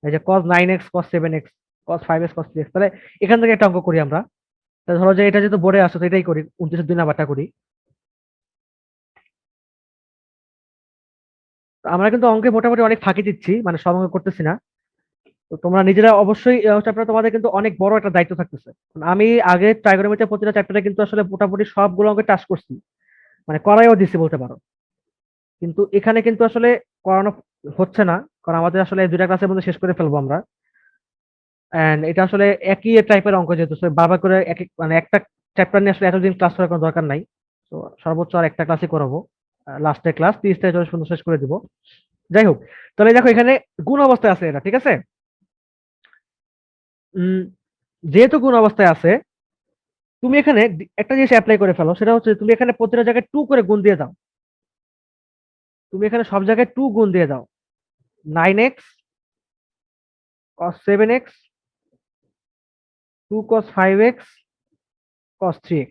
[SPEAKER 1] এই যে cos 9x cos 7x cos 5x cos 3x, তাহলে এখান থেকে একটা অঙ্ক করি আমরা। তাহলে ধরো যে এটা যেহেতু বোর্ডে আসছে তো এটাই করি, 29-2 নাম্বারটা করি। তো আমরা কিন্তু অঙ্কে মোটামুটি অনেক ফাঁকি দিচ্ছি, মানে সব অঙ্ক করতেছি না। তো তোমরা নিজেরা অবশ্যই চ্যাপ্টার তোমাদের কিন্তু অনেক বড় একটা দায়িত্ব থাকতেছে। আমি আগে ট্রাইগোনোমেট্রির প্রতিটা চ্যাপ্টারে কিন্তু আসলে মোটামুটি সবগুলো অঙ্কে টাচ করছি, মানে করাইও দিছি বলতে পারো। কিন্তু এখানে কিন্তু আসলে করানো হচ্ছে না, কারণ আমাদের আসলে 2টা ক্লাসের মধ্যে শেষ করে ফেলবো আমরা। এন্ড এটা আসলে একই টাইপের অঙ্ক, যেহেতু so বারবার করে এক মানে একটা চ্যাপ্টার নিয়ে আসলে এতদিন ক্লাস করার কোনো দরকার নাই। তো সর্বোচ্চ আর একটা ক্লাসই করাবো, লাস্টের ক্লাস 30 থেকে 40 পর্যন্ত শেষ করে দিব। যাই হোক, তাহলে দেখো এখানে গুণ অবস্থায় আছে এটা, ঠিক আছে। উম যেহেতু গুণ অবস্থায় আছে, তুমি এখানে একটা জিনিস অ্যাপ্লাই করে ফেলো, সেটা হচ্ছে তুমি এখানে প্রতিটা জায়গায় 2 করে গুণ দিয়ে দাও। তুমি এখানে সব জায়গায় 2 গুণ দিয়ে দাও। 9x cos 7x, 2 cos 5x cos 3x।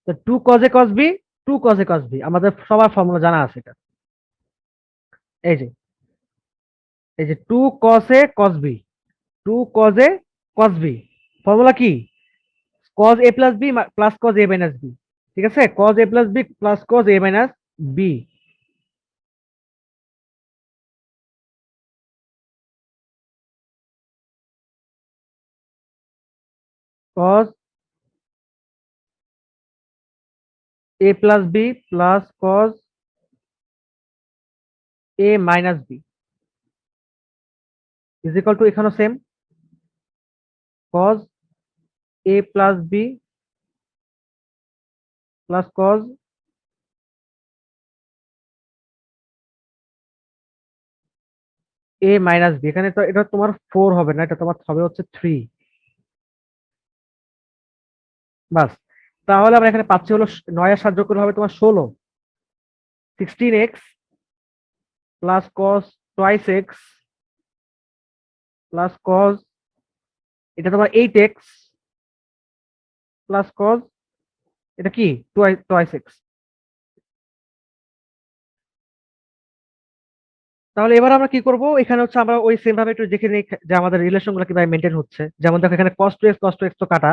[SPEAKER 1] তো 2 cos a cos b, 2 cos a cos b আমাদের সবার ফর্মুলা জানা আছে এটা। এই যে, এই যে 2 cos a cos b, 2 cos a cos b formula কি? cos a plus b plus cos a minus b। ঠিক আছে, cos a plus b plus cos a minus b। cos a plus b plus cos a minus b। Is equal to এখানেও same cos a plus B plus cos a minus B. এখানে তো এটা তোমার 4 হবে না, এটা তোমার হবে হচ্ছে 3। বাস, তাহলে আমরা এখানে পাচ্ছি হলো 9 আর 7 যোগ করলে হবে তোমার 16, 16x plus cos twice x plus cos, এটা তোমার 8x প্লাস cos, এটা কি twice x। তাহলে এবার আমরা কি করব, এখানে হচ্ছে আমরা ওই সেম ভাবে একটু দেখে নিই যে আমাদের রিলেশন গুলো কিভাবে মেনটেন হচ্ছে। যেমন দেখো এখানে cos 2x তো কাটা,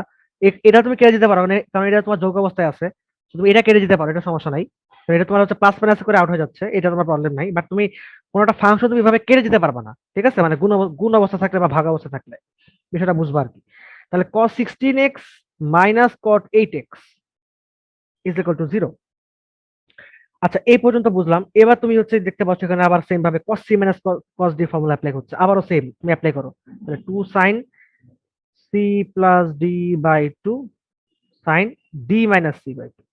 [SPEAKER 1] এটা তুমি কেটে দিতে পারো, মানে কারণ এটা তোমার যোগ অবস্থায় আছে, তো তুমি এটা কেটে দিতে পারো, এটা সমস্যা নাই। তো এটা তোমার হচ্ছে প্লাস মাইনাস করে আউট হয়ে যাচ্ছে, এটা তোমার প্রবলেম নাই। বাট তুমি কোনোটা ফাংশন তুমি এভাবে কেটে দিতে পারবা না, ঠিক আছে, মানে গুণ অবস্থা থাকলে বা ভাগ অবস্থা থাকলে বিষয়টা বুঝবা আর কি। তাহলে cos 16x minus cot 8x is equal to 0। আচ্ছা, এই পর্যন্ত বুঝলাম। এবার তুমি হচ্ছে দেখতে পাচ্ছ এখানে আবার সেম ভাবে cos c minus cos d formula apply হচ্ছে, আবারও সেম তুমি অ্যাপ্লাই করো। তাহলে 2 sin c plus d by 2 sin d minus c by 2,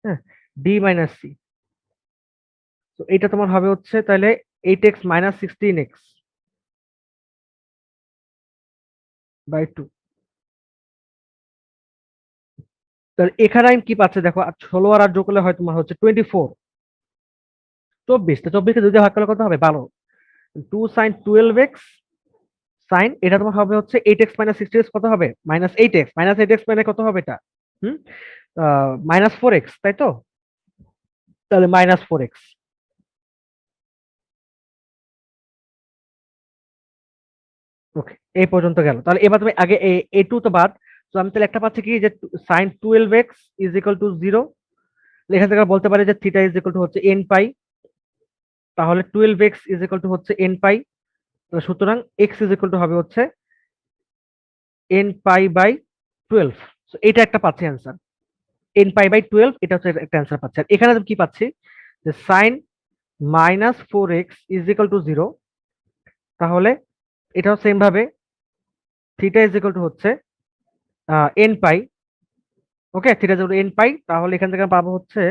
[SPEAKER 1] হ্যাঁ, d মাইনাস c। তো এটা তোমার হবে হচ্ছে তাহলে 8x মাইনাস 16x বাই 2। তাহলে এখানে আমি কি পাচ্ছি দেখো, 16 আর 8 যোগ করলে হয় তোমার হচ্ছে 24, 24। তো 24 কে 2 দিয়ে ভাগ করলে কত হবে, 12। 2 sin 12x সাইন, এটা তোমার হবে হচ্ছে 8x মাইনাস 60x, কত হবে মাইনাস 8x মানে কত হবে এটা, হুম, -4x, তাই তো? তাহলে -4x। ওকে, এই পর্যন্ত গেল। তাহলে এবার তুমি আগে এ টু তো বাদ, তো আমি তাহলে একটা পাচ্ছি কি যে sign 12x is equal to 0। এখান থেকে বলতে পারি যে থিটা ইজ ইকুয়াল টু হচ্ছে n পাই, তাহলে 12x ইজ ইকুয়াল টু হচ্ছে n পাই। তাহলে সুতরাং x ইজ ইকুয়াল টু হবে হচ্ছে n পাই বাই 12। তো এটা একটা পাচ্ছি অ্যান্সার, n পাই বাই 12, এটা হচ্ছে একটা অ্যান্সার পাচ্ছি। আর এখানে আমি কি পাচ্ছি যে sign -4x is equal to 0। তাহলে এটাও সেম ভাবে থিটা ইজ ইকুয়াল টু হচ্ছে n pi. Okay, theta is equal to n pi. তাহলে এখান থেকে পাবো হচ্ছে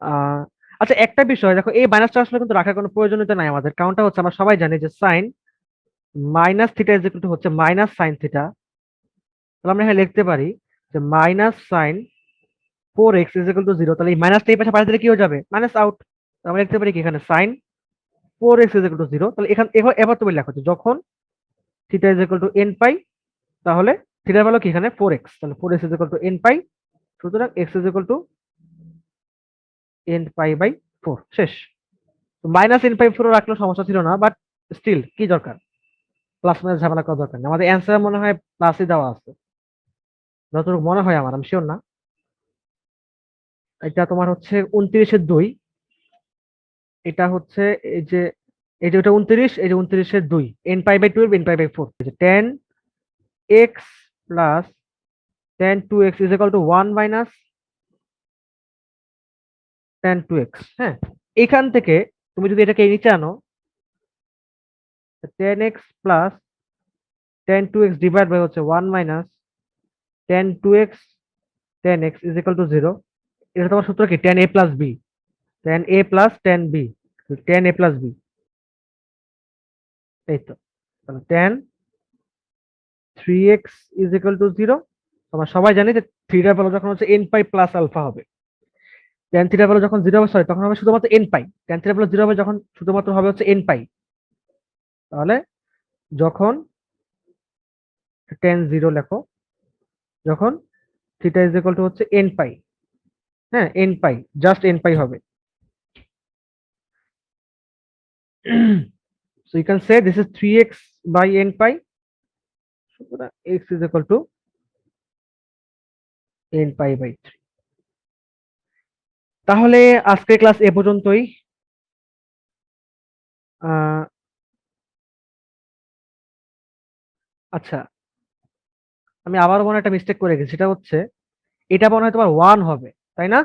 [SPEAKER 1] আহ, আচ্ছা একটা বিষয় দেখো, এই মাইনাসটা আসলে কিন্তু রাখার কোনো প্রয়োজনীয়তা নাই আমাদের, কারণটা হচ্ছে আমরা সবাই জানি যে sine minus theta is equal to হচ্ছে মাইনাস সাইন থিটা। তাহলে আমরা এখানে লিখতে পারি যে minus sine 4x is equal to 0। তাহলে এই মাইনাসটা এই পাশে পাশে দিলে কি হয়ে যাবে, মাইনাস আউট। আমরা লিখতে পারি কি এখানে sign 4x is equal to 0। তাহলে এখান এবার এবার তুমি লেখো যে যখন theta is equal to n pi, তাহলে থিটার ভ্যালু কি এখানে 4x, তাহলে 4x is equal to n pi. সুতরাং x is equal to n pi by 4, শেষ। মাইনাস n পাই 4 রাখলেও সমস্যা ছিল না, বাট স্টিল কি দরকার, প্লাস মাইনাস ঝামেলা করার দরকার নেই। আমাদের অ্যান্সার মনে হয় প্লাসই দেওয়া আছে, যতটুকু মনে হয় আমার, আমি শিওর না। এটা তোমার হচ্ছে 29-এর 2, এটা হচ্ছে এই যে এই যে ওটা 29, এই যে 29-এর 2, n pi by 12 n pi by 4, এই যে 10x plus 10 2x is equal to 1 minus 10 2x। হ্যাঁ, এখান থেকে তুমি যদি এটাকে নিচে আনো, 10x plus 10 2x divide by হচ্ছে 1 minus 10 2x 10x is equal to 0। এটা তোমার সূত্র কি, 10a plus B, 10a plus 10b, 10a plus B, এই তো। তাহলে 10 3x ইজ ইকুয়াল টু 0। আমরা সবাই জানি যে থিটার ভ্যালু যখন হচ্ছে n পাই প্লাস আলফা হবে, tan থিটার ভ্যালু যখন 0 হবে, সরি তখন হবে শুধুমাত্র n পাই। tan থিটার ভ্যালু 0 হবে যখন শুধুমাত্র হবে হচ্ছে n পাই। তাহলে যখন tan 0 লেখো, যখন থিটা ইজ ইকুয়াল টু হচ্ছে n পাই, হ্যাঁ n পাই, জাস্ট n পাই হবে। So you can say this is 3x by n pi, সুতরাং x is equal to n pi by 3। তাহলে আজকের ক্লাস এ পর্যন্তই। আহ, আচ্ছা, আমি আবার মনে হয় একটা মিস্টেক করে গেছি, সেটা হচ্ছে এটা মনে হয় তোমার 1 হবে, তাই না?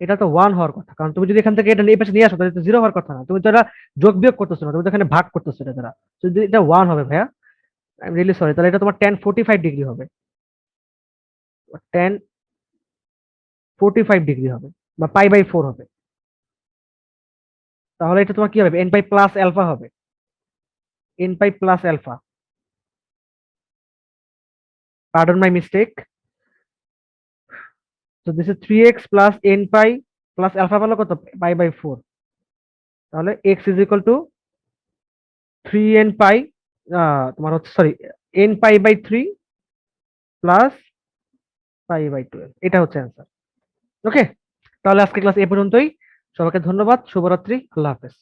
[SPEAKER 1] এটা তো 1 হওয়ার কথা, কারণ তুমি যদি এখান থেকে এটা এই পাশে নিয়ে আসো তাহলে তো 0 হওয়ার কথা না, তুমি তো এটা যোগ বিয়োগ করতেছো না, তুমি তো এখানে ভাগ করতেছো এটা দ্বারা। যদি এটা 1 হবে ভাইয়া, আই এম রিয়েলি সরি, তাহলে এটা তোমার 1045 ডিগ্রি হবে, 1045 ডিগ্রি হবে, বা পাই/4 হবে। তাহলে এটা তোমার কি হবে, এন পাই প্লাস অ্যালফা হবে, N pi plus alpha. Pardon my mistake. তো this is 3x plus N pi plus alpha পেলো কত, পাই/4। তাহলে x is equal to 3n পাই, তোমার হচ্ছে সরি, এন পাই/3 প্লাস পাই/12, এটা হচ্ছে অ্যান্সার। ওকে, তাহলে আজকে ক্লাস এ পর্যন্তই। সবাইকে ধন্যবাদ, শুভরাত্রি, আল্লাহ হাফেজ।